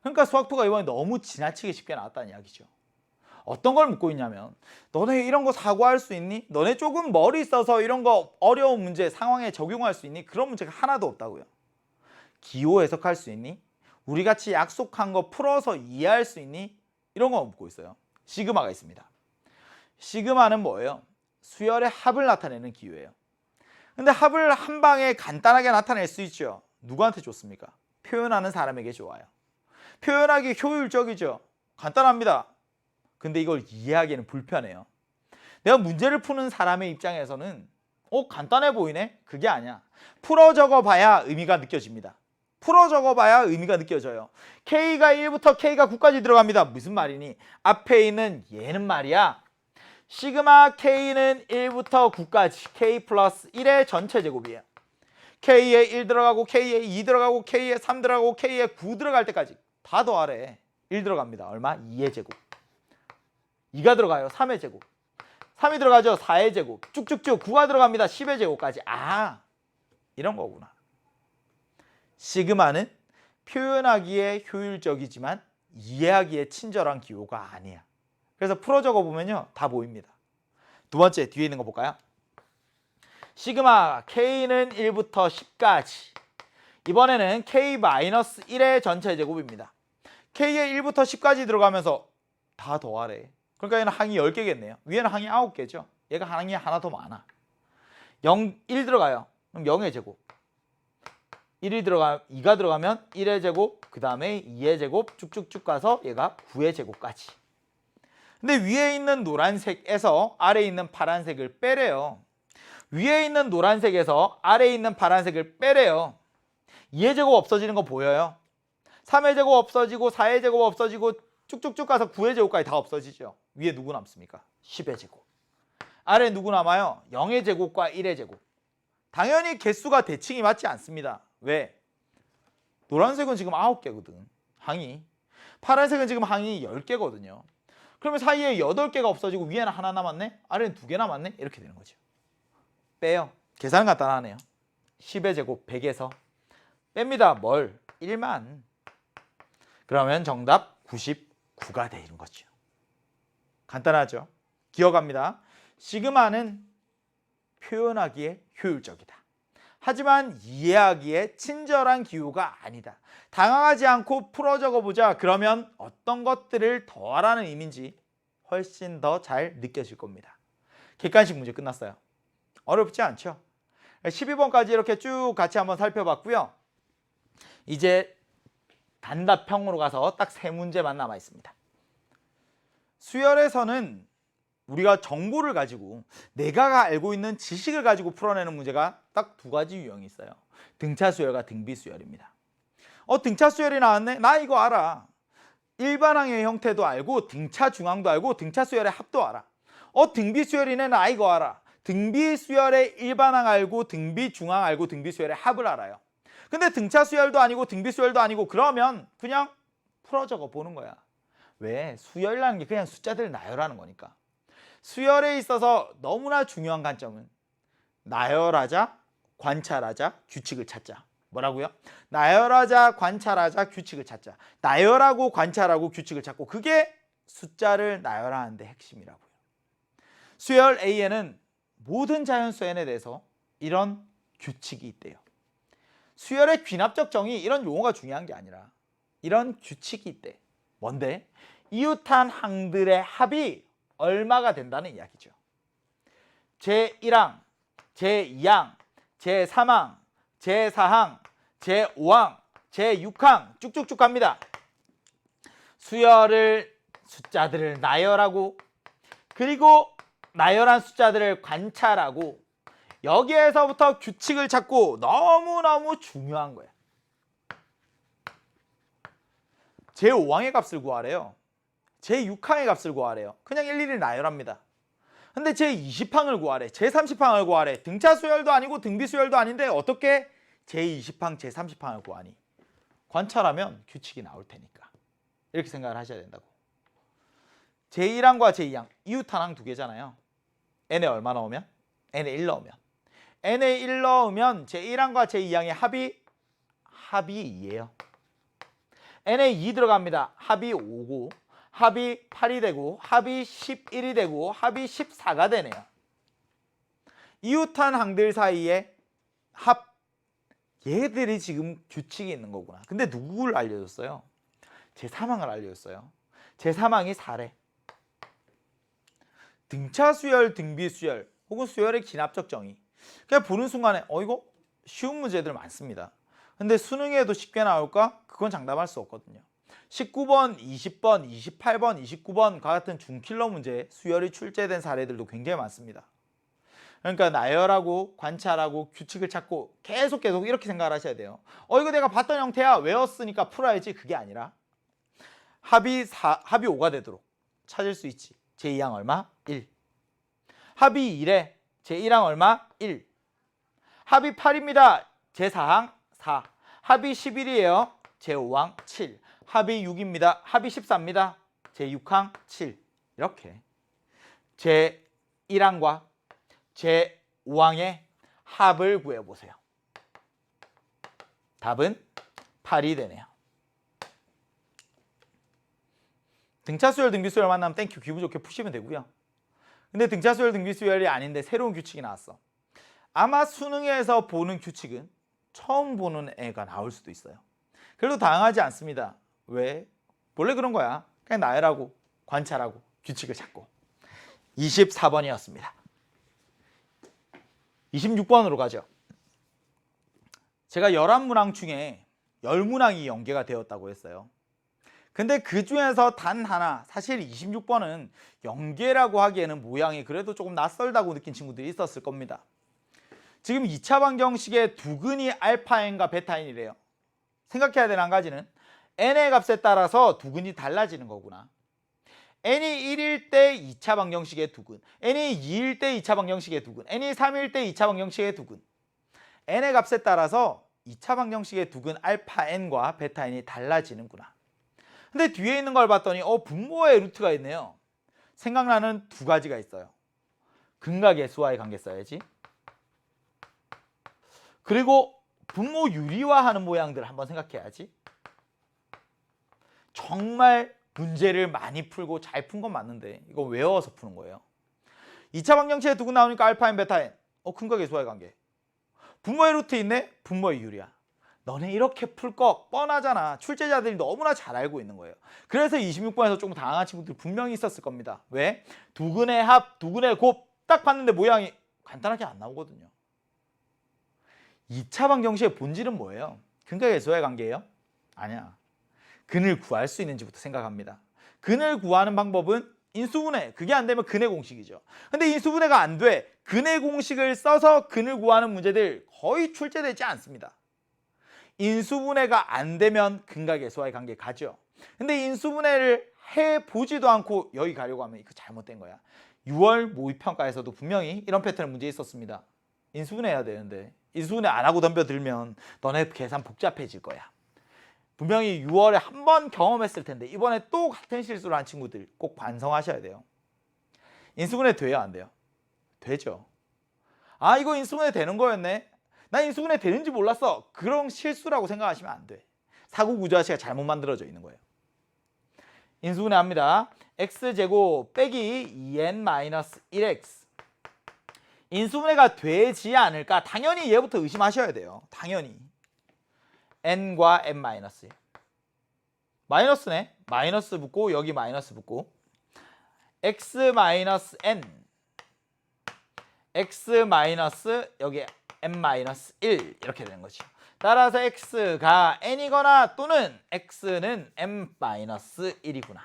그러니까 수학2가 이번에 너무 지나치게 쉽게 나왔다는 이야기죠. 어떤 걸 묻고 있냐면 너네 이런 거 사고할 수 있니? 너네 조금 머리 써서 이런 거 어려운 문제 상황에 적용할 수 있니? 그런 문제가 하나도 없다고요. 기호 해석할 수 있니? 우리 같이 약속한 거 풀어서 이해할 수 있니? 이런 거 묻고 있어요. 시그마가 있습니다. 시그마는 뭐예요? 수열의 합을 나타내는 기호예요. 근데 합을 한 방에 간단하게 나타낼 수 있죠. 누구한테 좋습니까? 표현하는 사람에게 좋아요. 표현하기 효율적이죠. 간단합니다. 근데 이걸 이해하기에는 불편해요. 내가 문제를 푸는 사람의 입장에서는 간단해 보이네? 그게 아니야. 풀어 적어봐야 의미가 느껴집니다. 풀어 적어봐야 의미가 느껴져요. K가 1부터 K가 9까지 들어갑니다. 무슨 말이니? 앞에 있는 얘는 말이야. 시그마 K는 1부터 9까지 K 플러스 1의 전체 제곱이에요. K에 1 들어가고 K에 2 들어가고 K에 3 들어가고 K에 9 들어갈 때까지 다 더하래. 1 들어갑니다. 얼마? 2의 제곱. 2가 들어가요. 3의 제곱. 3이 들어가죠. 4의 제곱. 쭉쭉쭉 9가 들어갑니다. 10의 제곱까지. 이런 거구나. 시그마는 표현하기에 효율적이지만 이해하기에 친절한 기호가 아니야. 그래서 풀어 적어보면요. 다 보입니다. 두 번째 뒤에 있는 거 볼까요? 시그마 K는 1부터 10까지. 이번에는 K-1의 전체 제곱입니다. K에 1부터 10까지 들어가면서 다 더하래. 그러니까 얘는 항이 10개겠네요. 위에는 항이 9개죠. 얘가 항이 하나 더 많아. 1 들어가요. 그럼 0의 제곱. 2가 들어가면 1의 제곱, 그 다음에 2의 제곱 쭉쭉쭉 가서 얘가 9의 제곱까지. 근데 위에 있는 노란색에서 아래에 있는 파란색을 빼래요. 위에 있는 노란색에서 아래에 있는 파란색을 빼래요. 2의 제곱 없어지는 거 보여요? 3의 제곱 없어지고 4의 제곱 없어지고 쭉쭉쭉 가서 9의 제곱까지 다 없어지죠. 위에 누구 남습니까? 10의 제곱. 아래 누구 남아요? 0의 제곱과 1의 제곱. 당연히 개수가 대칭이 맞지 않습니다. 왜? 노란색은 지금 9개거든. 항이. 파란색은 지금 항이 10개거든요. 그러면 사이에 8개가 없어지고 위에는 하나 남았네? 아래는 2개 남았네? 이렇게 되는 거죠. 빼요. 계산 간단하네요. 10의 제곱 100에서 뺍니다. 뭘? 1만. 그러면 정답 99가 되는 거죠. 간단하죠? 기억합니다. 시그마는 표현하기에 효율적이다. 하지만 이해하기에 친절한 기호가 아니다. 당황하지 않고 풀어 적어보자. 그러면 어떤 것들을 더하라는 의미인지 훨씬 더 잘 느껴질 겁니다. 객관식 문제 끝났어요. 어렵지 않죠? 12번까지 이렇게 쭉 같이 한번 살펴봤고요. 이제 단답형으로 가서 딱 3문제만 남아 있습니다. 수열에서는 우리가 정보를 가지고 내가 알고 있는 지식을 가지고 풀어내는 문제가 딱 2가지 유형이 있어요. 등차수열과 등비수열입니다. 등차수열이 나왔네? 나 이거 알아. 일반항의 형태도 알고 등차 중앙도 알고 등차수열의 합도 알아. 등비수열이네? 나 이거 알아. 등비수열의 일반항 알고 등비중앙 알고 등비수열의 합을 알아요. 근데 등차수열도 아니고 등비수열도 아니고 그러면 그냥 풀어 적어 보는 거야. 왜? 수열이라는 게 그냥 숫자들 나열하는 거니까. 수열에 있어서 너무나 중요한 관점은 나열하자, 관찰하자, 규칙을 찾자. 뭐라고요? 나열하자, 관찰하자, 규칙을 찾자. 나열하고 관찰하고 규칙을 찾고 그게 숫자를 나열하는 데 핵심이라고요. 수열 A에는 모든 자연수 n에 대해서 이런 규칙이 있대요. 수열의 귀납적 정의, 이런 용어가 중요한 게 아니라 이런 규칙이 있대. 뭔데? 이웃한 항들의 합이 얼마가 된다는 이야기죠. 제1항, 제2항, 제3항, 제4항, 제5항, 제6항 쭉쭉쭉 갑니다. 수열을 숫자들을 나열하고 그리고 나열한 숫자들을 관찰하고 여기에서부터 규칙을 찾고 너무너무 중요한 거예요. 제5항의 값을 구하래요. 제6항의 값을 구하래요. 그냥 일일이 나열합니다. 근데 제20항을 구하래. 제30항을 구하래. 등차 수열도 아니고 등비 수열도 아닌데 어떻게 제20항, 제30항을 구하니? 관찰하면 규칙이 나올 테니까. 이렇게 생각을 하셔야 된다고. 제1항과 제2항, 이웃한 항 두 개잖아요. n에 얼마 넣으면? n에 1 넣으면. n에 1 넣으면 제1항과 제2항의 합이 2예요. n에 2 들어갑니다. 합이 5고 합이 8이 되고 합이 11이 되고 합이 14가 되네요. 이웃한 항들 사이에 합, 얘들이 지금 규칙이 있는 거구나. 근데 누구를 알려줬어요? 제3항을 알려줬어요. 제3항이 4래. 등차 수열, 등비 수열 혹은 수열의 기납적 정의. 그냥 보는 순간에 이거 쉬운 문제들 많습니다. 근데 수능에도 쉽게 나올까? 그건 장담할 수 없거든요. 19번, 20번, 28번, 29번과 같은 중킬러 문제에 수열이 출제된 사례들도 굉장히 많습니다. 그러니까 나열하고 관찰하고 규칙을 찾고 계속 이렇게 생각을 하셔야 돼요. 이거 내가 봤던 형태야, 외웠으니까 풀어야지. 그게 아니라 합이 5가 되도록 찾을 수 있지. 제2항 얼마? 1. 합이 2래. 제1항 얼마? 1. 합이 8입니다. 제4항 4. 합이 11이에요. 제5항 7. 합이 6입니다. 합이 14입니다. 제6항 7. 이렇게 제1항과 제5항의 합을 구해보세요. 답은 8이 되네요. 등차수열, 등비수열 만나면 땡큐 기분 좋게 푸시면 되고요. 근데 등차수열, 등비수열이 아닌데 새로운 규칙이 나왔어. 아마 수능에서 보는 규칙은 처음 보는 애가 나올 수도 있어요. 그래도 당황하지 않습니다. 왜? 원래 그런 거야. 그냥 나열하고 관찰하고 규칙을 찾고. 24번이었습니다. 26번으로 가죠. 제가 11문항 중에 10문항이 연계가 되었다고 했어요. 근데 그 중에서 단 하나, 사실 26번은 연계라고 하기에는 모양이 그래도 조금 낯설다고 느낀 친구들이 있었을 겁니다. 지금 2차 방정식의 두근이 알파n과 베타n이래요. 생각해야 되는 한 가지는 n의 값에 따라서 두근이 달라지는 거구나. n이 1일 때 2차 방정식의 두근, n이 2일 때 2차 방정식의 두근, n이 3일 때 2차 방정식의 두근. n의 값에 따라서 2차 방정식의 두근 알파 n과 베타 n이 달라지는구나. 근데 뒤에 있는 걸 봤더니 분모의 루트가 있네요. 생각나는 두 가지가 있어요. 근각의 수와의 관계 써야지. 그리고 분모 유리화하는 모양들을 한번 생각해야지. 정말 문제를 많이 풀고 잘 푼 건 맞는데 이거 외워서 푸는 거예요. 2차 방정식에 두근 나오니까 알파 n, 베타 n. 근각의 수와의 관계. 분모의 루트 있네? 분모의 유리화. 너네 이렇게 풀 거 뻔하잖아. 출제자들이 너무나 잘 알고 있는 거예요. 그래서 26번에서 조금 당황한 친구들 분명히 있었을 겁니다. 왜? 두근의 합, 두근의 곱 딱 봤는데 모양이 간단하게 안 나오거든요. 2차 방정식의 본질은 뭐예요? 근각의 수와의 관계예요? 아니야. 근을 구할 수 있는지부터 생각합니다. 근을 구하는 방법은 인수분해. 그게 안 되면 근의 공식이죠. 근데 인수분해가 안 돼. 근의 공식을 써서 근을 구하는 문제들 거의 출제되지 않습니다. 인수분해가 안 되면 근각의 수와의 관계 가죠. 근데 인수분해를 해보지도 않고 여기 가려고 하면 이거 잘못된 거야. 6월 모의평가에서도 분명히 이런 패턴의 문제 있었습니다. 인수분해 해야 되는데 인수분해 안 하고 덤벼들면 너네 계산 복잡해질 거야. 분명히 6월에 한 번 경험했을 텐데 이번에 또 같은 실수를 한 친구들 꼭 반성하셔야 돼요. 인수분해 돼요, 안 돼요? 되죠. 이거 인수분해 되는 거였네. 나 인수분해 되는지 몰랐어. 그런 실수라고 생각하시면 안 돼. 사고 구조화시가 잘못 만들어져 있는 거예요. 인수분해 합니다. x제곱 빼기 2n-1x 인수분해가 되지 않을까? 당연히 얘부터 의심하셔야 돼요. 당연히. n과 n-1. 마이너스네. 마이너스 붙고 여기 마이너스 붙고 x-n x- 여기 n-1 이렇게 되는 거죠. 따라서 x가 n이거나 또는 x는 n-1이구나.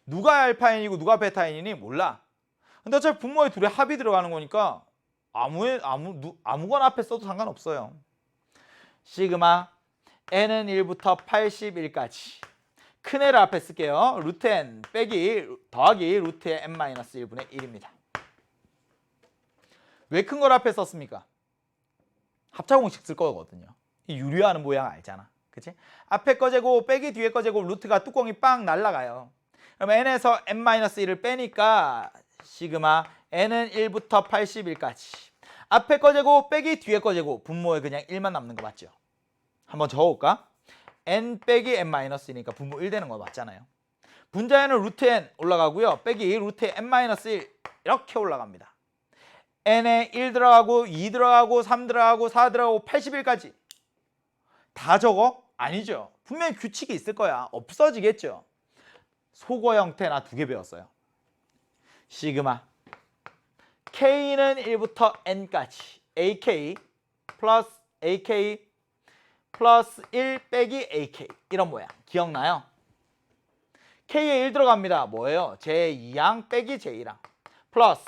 누가 알파인이고 누가 베타인이니 몰라. 근데 어차피 분모에 둘의 합이 들어가는 거니까 아무거나 앞에 써도 상관없어요. 시그마 n은 1부터 81까지 큰 애를 앞에 쓸게요. 루트 n 빼기 더하기 루트의 n-1분의 1입니다. 왜 큰 걸 앞에 썼습니까? 합차공식 쓸 거거든요. 이 유리화하는 모양 알잖아. 그치? 앞에 거 제곱 빼기 뒤에 거 제곱 루트가 뚜껑이 빵 날아가요. 그럼 n에서 n-1을 빼니까 시그마 n은 1부터 81까지 앞에 거 제곱 빼기 뒤에 거 제곱 분모에 그냥 1만 남는 거 맞죠? 한번 적어볼까? n 빼기 n-1이니까 분모 1 되는 거 맞잖아요. 분자에는 루트 n 올라가고요. 빼기 루트 n-1 이렇게 올라갑니다. n에 1 들어가고 2 들어가고 3 들어가고 4 들어가고 81까지 다 적어? 아니죠. 분명히 규칙이 있을 거야. 없어지겠죠. 속어 형태나 2개 배웠어요. 시그마 k는 1부터 n까지 ak 플러스 ak 플러스 1 빼기 ak 이런 모양 기억나요? k에 1 들어갑니다. 뭐예요? 제2항 빼기 제1항 플러스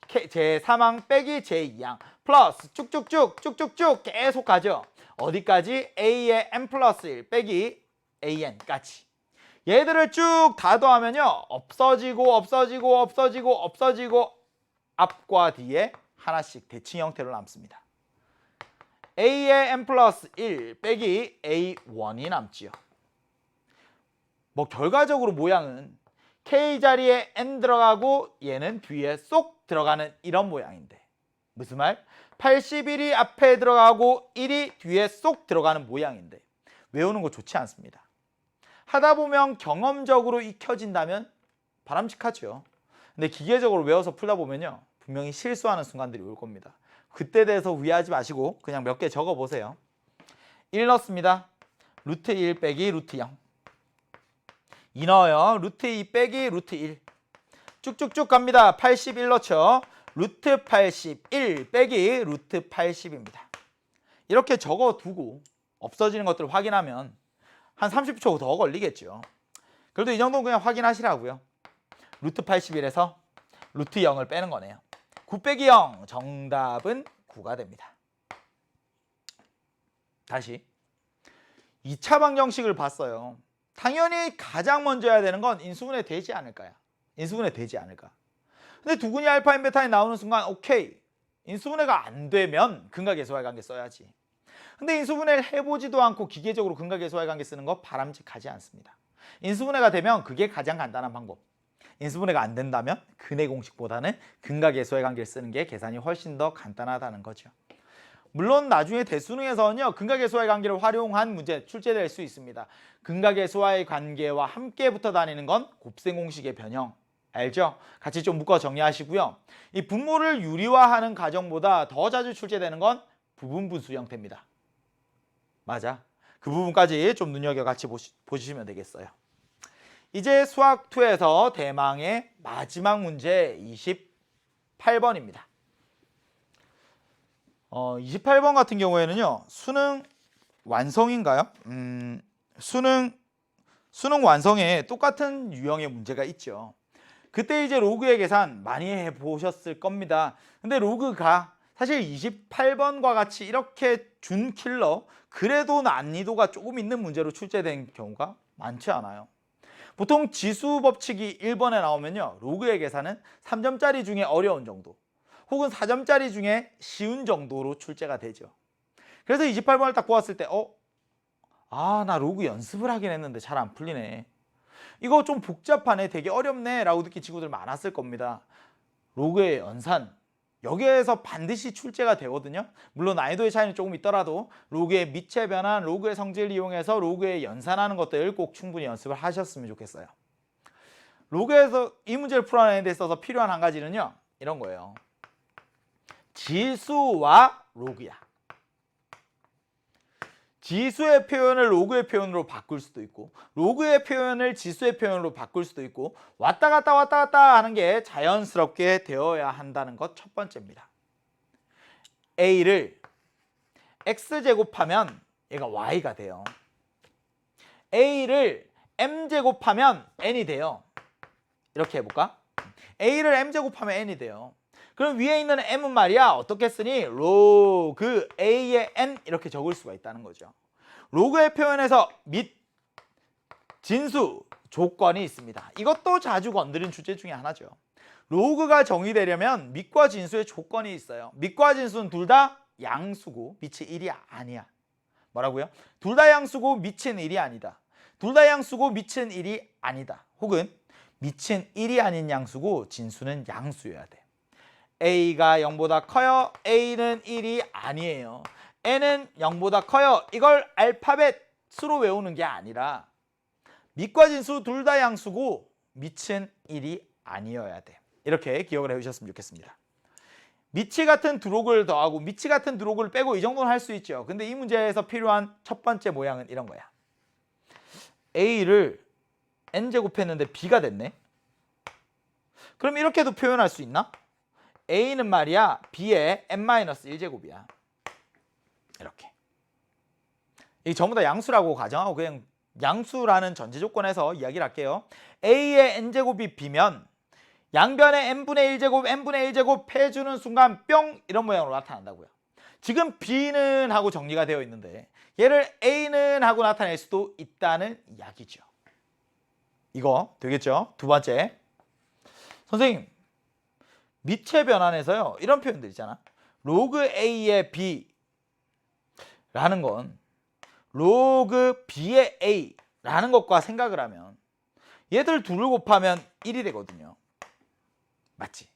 제3항 빼기 제2항 플러스 쭉쭉쭉 계속 가죠. 어디까지? a의 n 플러스 1 빼기 an까지 얘들을 쭉 다 더하면요 없어지고 앞과 뒤에 하나씩 대칭 형태로 남습니다. a의 n 플러스 1 빼기 a1이 남지요. 뭐 결과적으로 모양은 k 자리에 n 들어가고 얘는 뒤에 쏙 들어가는 이런 모양인데 무슨 말? 81이 앞에 들어가고 1이 뒤에 쏙 들어가는 모양인데 외우는 거 좋지 않습니다. 하다 보면 경험적으로 익혀진다면 바람직하죠. 근데 기계적으로 외워서 풀다 보면요 분명히 실수하는 순간들이 올 겁니다. 그때 대해서 후회하지 마시고 그냥 몇 개 적어 보세요. 1 넣습니다. 루트 1 빼기 루트 0 2 넣어요. 루트 2 빼기 루트 1 쭉쭉쭉 갑니다. 81 넣죠. 루트 81 빼기 루트 80입니다. 이렇게 적어두고 없어지는 것들을 확인하면 한 30초 더 걸리겠죠. 그래도 이 정도는 그냥 확인하시라고요. 루트 81에서 루트 0을 빼는 거네요. 9 빼기 0 정답은 9가 됩니다. 다시 2차 방정식을 봤어요. 당연히 가장 먼저 해야 되는 건 인수분해 되지 않을까요? 인수분해 되지 않을까? 근데 두근이 알파인 베타인 나오는 순간 오케이 인수분해가 안 되면 근각계수와의 관계 써야지. 근데 인수분해를 해보지도 않고 기계적으로 근각계수와의 관계 쓰는 거 바람직하지 않습니다. 인수분해가 되면 그게 가장 간단한 방법. 인수분해가 안 된다면 근의 공식보다는 근각계수와의 관계를 쓰는 게 계산이 훨씬 더 간단하다는 거죠. 물론 나중에 대수능에서는요 근각계수와의 관계를 활용한 문제 출제될 수 있습니다. 근각계수와의 관계와 함께 붙어 다니는 건 곱셈 공식의 변형 알죠? 같이 좀 묶어 정리하시고요. 이 분모를 유리화하는 과정보다 더 자주 출제되는 건 부분분수 형태입니다. 맞아. 그 부분까지 좀 눈여겨 같이 보시면 되겠어요. 이제 수학2에서 대망의 마지막 문제 28번입니다. 28번 같은 경우에는요. 수능 완성인가요? 수능 완성에 똑같은 유형의 문제가 있죠. 그때 이제 로그의 계산 많이 해보셨을 겁니다. 근데 로그가 사실 28번과 같이 이렇게 준 킬러 그래도 난이도가 조금 있는 문제로 출제된 경우가 많지 않아요. 보통 지수 법칙이 1번에 나오면요. 로그의 계산은 3점짜리 중에 어려운 정도 혹은 4점짜리 중에 쉬운 정도로 출제가 되죠. 그래서 28번을 딱 보았을 때 나 로그 연습을 하긴 했는데 잘 안 풀리네. 이거 좀 복잡하네. 되게 어렵네 라고 느낀 친구들 많았을 겁니다. 로그의 연산 여기에서 반드시 출제가 되거든요. 물론 난이도의 차이는 조금 있더라도 로그의 미체 변환, 로그의 성질을 이용해서 로그의 연산하는 것들 꼭 충분히 연습을 하셨으면 좋겠어요. 로그에서 이 문제를 풀어내는 데 있어서 필요한 한 가지는요. 이런 거예요. 지수와 로그야. 지수의 표현을 로그의 표현으로 바꿀 수도 있고 로그의 표현을 지수의 표현으로 바꿀 수도 있고 왔다 갔다 하는 게 자연스럽게 되어야 한다는 것 첫 번째입니다. A를 X제곱하면 얘가 Y가 돼요. A를 M제곱하면 N이 돼요. 이렇게 해볼까? A를 M제곱하면 N이 돼요. 그럼 위에 있는 M은 말이야 어떻게 쓰니? 로그 A의 N 이렇게 적을 수가 있다는 거죠. 로그의 표현에서 및 진수 조건이 있습니다. 이것도 자주 건드린 주제 중에 하나죠. 로그가 정의되려면 밑과 진수의 조건이 있어요. 밑과 진수는 둘 다 양수고 밑이 1이 아니야. 뭐라고요? 둘 다 양수고 밑은 1이 아니다. 둘 다 양수고 밑은 1이 아니다. 혹은 밑은 1이 아닌 양수고 진수는 양수여야 돼. A가 0보다 커요. A는 1이 아니에요. N은 0보다 커요. 이걸 알파벳으로 외우는 게 아니라 밑과 진수 둘 다 양수고 밑은 1이 아니어야 돼. 이렇게 기억을 해주셨으면 좋겠습니다. 밑이 같은 두록을 더하고 밑이 같은 두록을 빼고 이 정도는 할 수 있죠. 근데 이 문제에서 필요한 첫 번째 모양은 이런 거야. A를 N제곱했는데 B가 됐네. 그럼 이렇게도 표현할 수 있나? A는 말이야 B의 N-1제곱이야. 이렇게. 이 전부 다 양수라고 가정하고 그냥 양수라는 전제 조건에서 이야기를 할게요. A의 N제곱이 B면 양변의 N분의 1제곱, N분의 1제곱 해주는 순간 뿅 이런 모양으로 나타난다고요. 지금 B는 하고 정리가 되어 있는데 얘를 A는 하고 나타낼 수도 있다는 이야기죠. 이거 되겠죠? 두 번째. 선생님 밑의 변환에서요. 이런 표현들 있잖아. 로그 A의 B라는 건 로그 B의 A라는 것과 생각을 하면 얘들 둘을 곱하면 1이 되거든요. 맞지?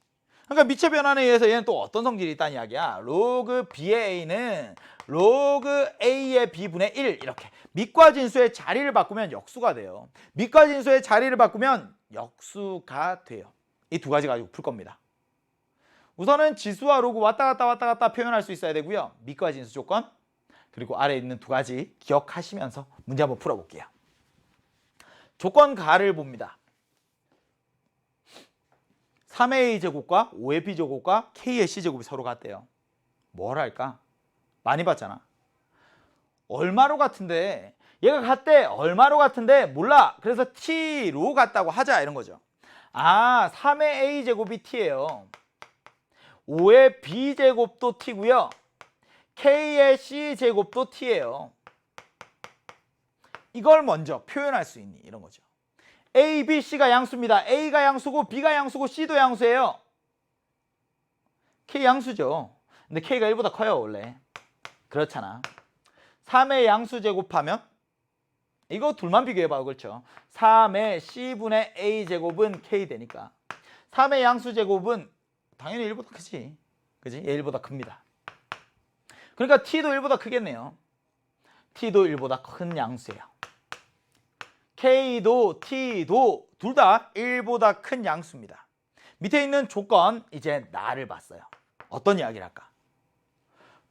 그러니까 밑의 변환에 의해서 얘는 또 어떤 성질이 있다는 이야기야. 로그 B의 A는 로그 A의 B분의 1 이렇게 밑과 진수의 자리를 바꾸면 역수가 돼요. 밑과 진수의 자리를 바꾸면 역수가 돼요. 이 두 가지 가지고 풀 겁니다. 우선은 지수와 로그 왔다 갔다 표현할 수 있어야 되고요. 밑과 진수 조건 그리고 아래에 있는 두 가지 기억하시면서 문제 한번 풀어볼게요. 조건 가를 봅니다. 3의 A제곱과 5의 B제곱과 K의 C제곱이 서로 같대요. 뭘 할까? 많이 봤잖아. 얼마로 같은데 얘가 같대. 얼마로 같은데 몰라. 그래서 T로 같다고 하자 이런 거죠. 아 3의 A제곱이 T예요. 5의 B제곱도 T고요. K의 C제곱도 T예요. 이걸 먼저 표현할 수 있니? 이런 거죠. A, B, C가 양수입니다. A가 양수고 B가 양수고 C도 양수예요. K 양수죠. 근데 K가 1보다 커요 원래. 그렇잖아. 3의 양수 제곱하면 이거 둘만 비교해봐. 그렇죠. 3의 C분의 A제곱은 K 되니까 3의 양수 제곱은 당연히 1보다 크지. 그지? 얘 1보다 큽니다. 그러니까 T도 1보다 크겠네요. T도 1보다 큰 양수예요. K도 T도 둘 다 1보다 큰 양수입니다. 밑에 있는 조건 이제 나를 봤어요. 어떤 이야기를 할까?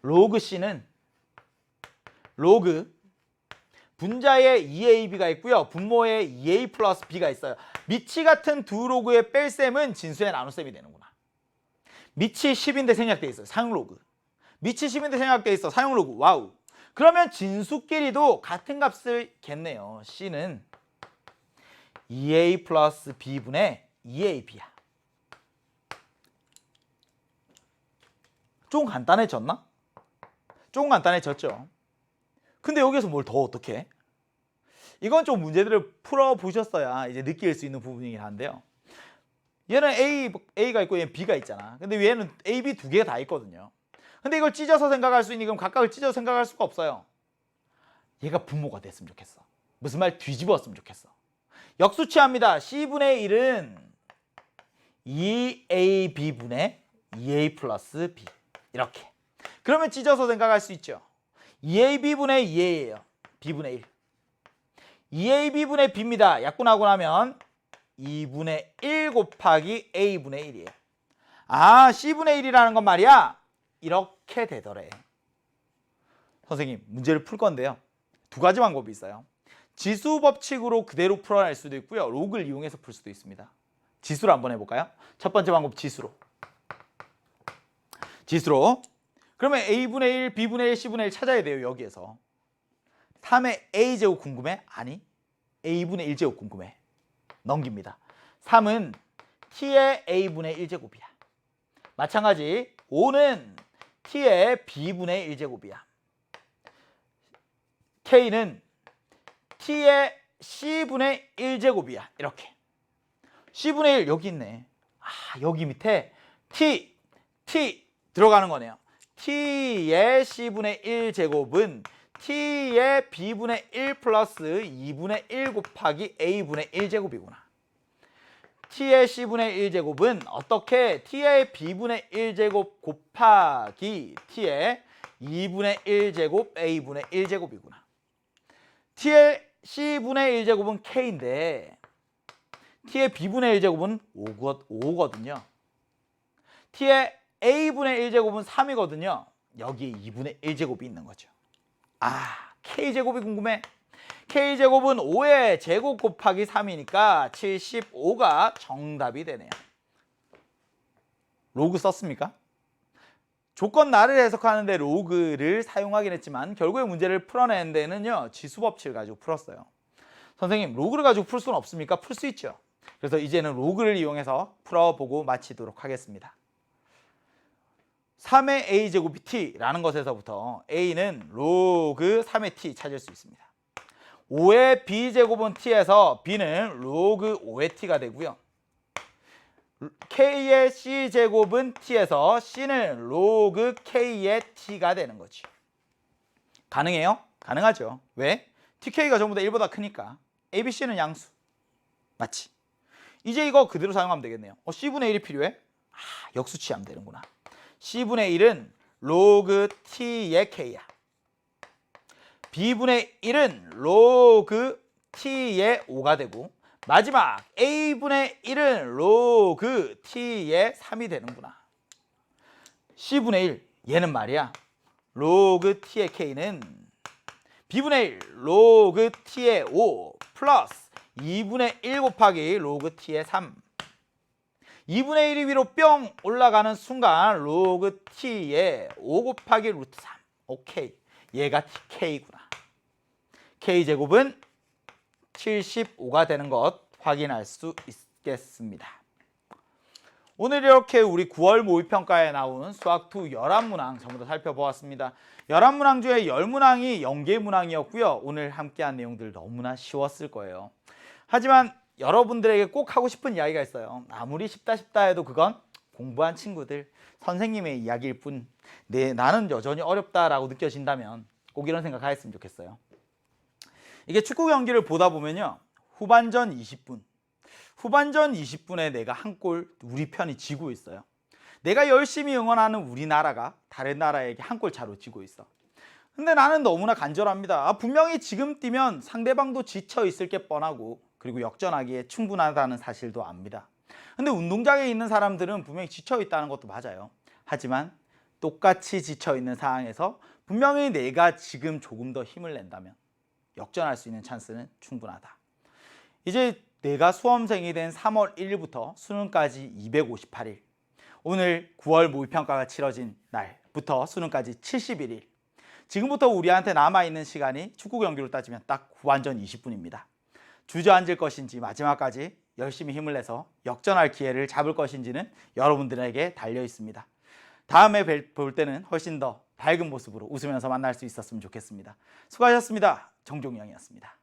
로그 C는 로그 분자에 2AB가 있고요. 분모에 2A 플러스 B가 있어요. 밑이 같은 두 로그의 뺄셈은 진수의 나눗셈이 되는구나. 밑이 10인데 생략돼 있어요. 사용 로그. 밑이 10인데 생략돼 있어. 사용 로그. 와우. 그러면 진수끼리도 같은 값을 겠네요. C는 2A 플러스 B분의 2AB야. 좀 간단해졌나? 좀 간단해졌죠. 근데 여기서 뭘 더 어떻게? 이건 좀 문제들을 풀어보셨어야 이제 느낄 수 있는 부분이긴 한데요. 얘는 A가 있고 얘는 B가 있잖아. 근데 얘는 A, B 두 개가 다 있거든요. 근데 이걸 찢어서 생각할 수 있니? 그럼 각각을 찢어서 생각할 수가 없어요. 얘가 분모가 됐으면 좋겠어. 무슨 말 뒤집었으면 좋겠어. 역수치합니다. C분의 1은 2AB분의 2A 플러스 B 이렇게. 그러면 찢어서 생각할 수 있죠. 2AB분의 2A예요. B분의 1. 2AB분의 B입니다. 약분하고 나면 2분의 1 곱하기 A분의 1이에요. 아, C분의 1이라는 건 말이야. 이렇게 되더래. 선생님, 문제를 풀 건데요. 두 가지 방법이 있어요. 지수 법칙으로 그대로 풀어낼 수도 있고요. 로그를 이용해서 풀 수도 있습니다. 지수로 한번 해볼까요? 첫 번째 방법 지수로. 그러면 A분의 1, B분의 1, C분의 1 찾아야 돼요. 여기에서. 3의 A제곱 궁금해? 아니. A분의 1제곱 궁금해. 넘깁니다. 3은 T의 A분의 1제곱이야. 마찬가지 5는 T의 B분의 1제곱이야. K는 T의 C분의 1제곱이야. 이렇게. C분의 1 여기 있네. 아, 여기 밑에 T 들어가는 거네요. T의 C분의 1제곱은 T의 B분의 1 플러스 2분의 1 곱하기 A분의 1제곱이구나. T의 C분의 1제곱은 어떻게 T의 B분의 1제곱 곱하기 T의 2분의 1제곱 A분의 1제곱이구나. T의 C분의 1제곱은 K인데 T의 B분의 1제곱은 5거든요. T의 A분의 1제곱은 3이거든요. 여기에 2분의 1제곱이 있는 거죠. 아, K제곱이 궁금해. K제곱은 5의 제곱 곱하기 3이니까 75가 정답이 되네요. 로그 썼습니까? 조건 나를 해석하는데 로그를 사용하긴 했지만 결국에 문제를 풀어내는 데는요. 지수법칙을 가지고 풀었어요. 선생님, 로그를 가지고 풀 수는 없습니까? 풀 수 있죠. 그래서 이제는 로그를 이용해서 풀어보고 마치도록 하겠습니다. 3의 A제곱이 T라는 것에서부터 A는 로그 3의 T 찾을 수 있습니다. 5의 B제곱은 T에서 B는 로그 5의 T가 되고요. K의 C제곱은 T에서 C는 로그 K의 T가 되는 거지. 가능해요? 가능하죠. 왜? TK가 전부 다 1보다 크니까. ABC는 양수. 맞지? 이제 이거 그대로 사용하면 되겠네요. C분의 1이 필요해? 아, 역수 취하면 되는구나. C분의 1은 로그 T의 K야. B분의 1은 로그 T의 5가 되고 마지막 A분의 1은 로그 T의 3이 되는구나. C분의 1, 얘는 말이야. 로그 T의 K는 B분의 1 로그 T의 5 플러스 2분의 1 곱하기 로그 T의 3. 2분의 1이 위로 뿅 올라가는 순간 로그 T의 5 곱하기 루트 3. 오케이. 얘가 K구나. K제곱은 75가 되는 것 확인할 수 있겠습니다. 오늘 이렇게 우리 9월 모의평가에 나온 수학2 11문항 전부 다 살펴보았습니다. 11문항 중에 10문항이 연계문항이었고요. 오늘 함께한 내용들 너무나 쉬웠을 거예요. 하지만 여러분들에게 꼭 하고 싶은 이야기가 있어요. 아무리 쉽다 해도 그건 공부한 친구들, 선생님의 이야기일 뿐 나는 여전히 어렵다라고 느껴진다면 꼭 이런 생각 하셨으면 좋겠어요. 이게 축구 경기를 보다 보면요. 후반전 20분에 내가 한 골 우리 편이 지고 있어요. 내가 열심히 응원하는 우리나라가 다른 나라에게 한 골 차로 지고 있어. 근데 나는 너무나 간절합니다. 분명히 지금 뛰면 상대방도 지쳐 있을 게 뻔하고 그리고 역전하기에 충분하다는 사실도 압니다. 근데 운동장에 있는 사람들은 분명히 지쳐 있다는 것도 맞아요. 하지만 똑같이 지쳐 있는 상황에서 분명히 내가 지금 조금 더 힘을 낸다면 역전할 수 있는 찬스는 충분하다. 이제 내가 수험생이 된 3월 1일부터 수능까지 258일, 오늘 9월 모의평가가 치러진 날부터 수능까지 71일, 지금부터 우리한테 남아있는 시간이 축구 경기로 따지면 딱 후반전 20분입니다. 주저앉을 것인지 마지막까지 열심히 힘을 내서 역전할 기회를 잡을 것인지는 여러분들에게 달려 있습니다. 다음에 볼 때는 훨씬 더 밝은 모습으로 웃으면서 만날 수 있었으면 좋겠습니다. 수고하셨습니다. 정종영이었습니다.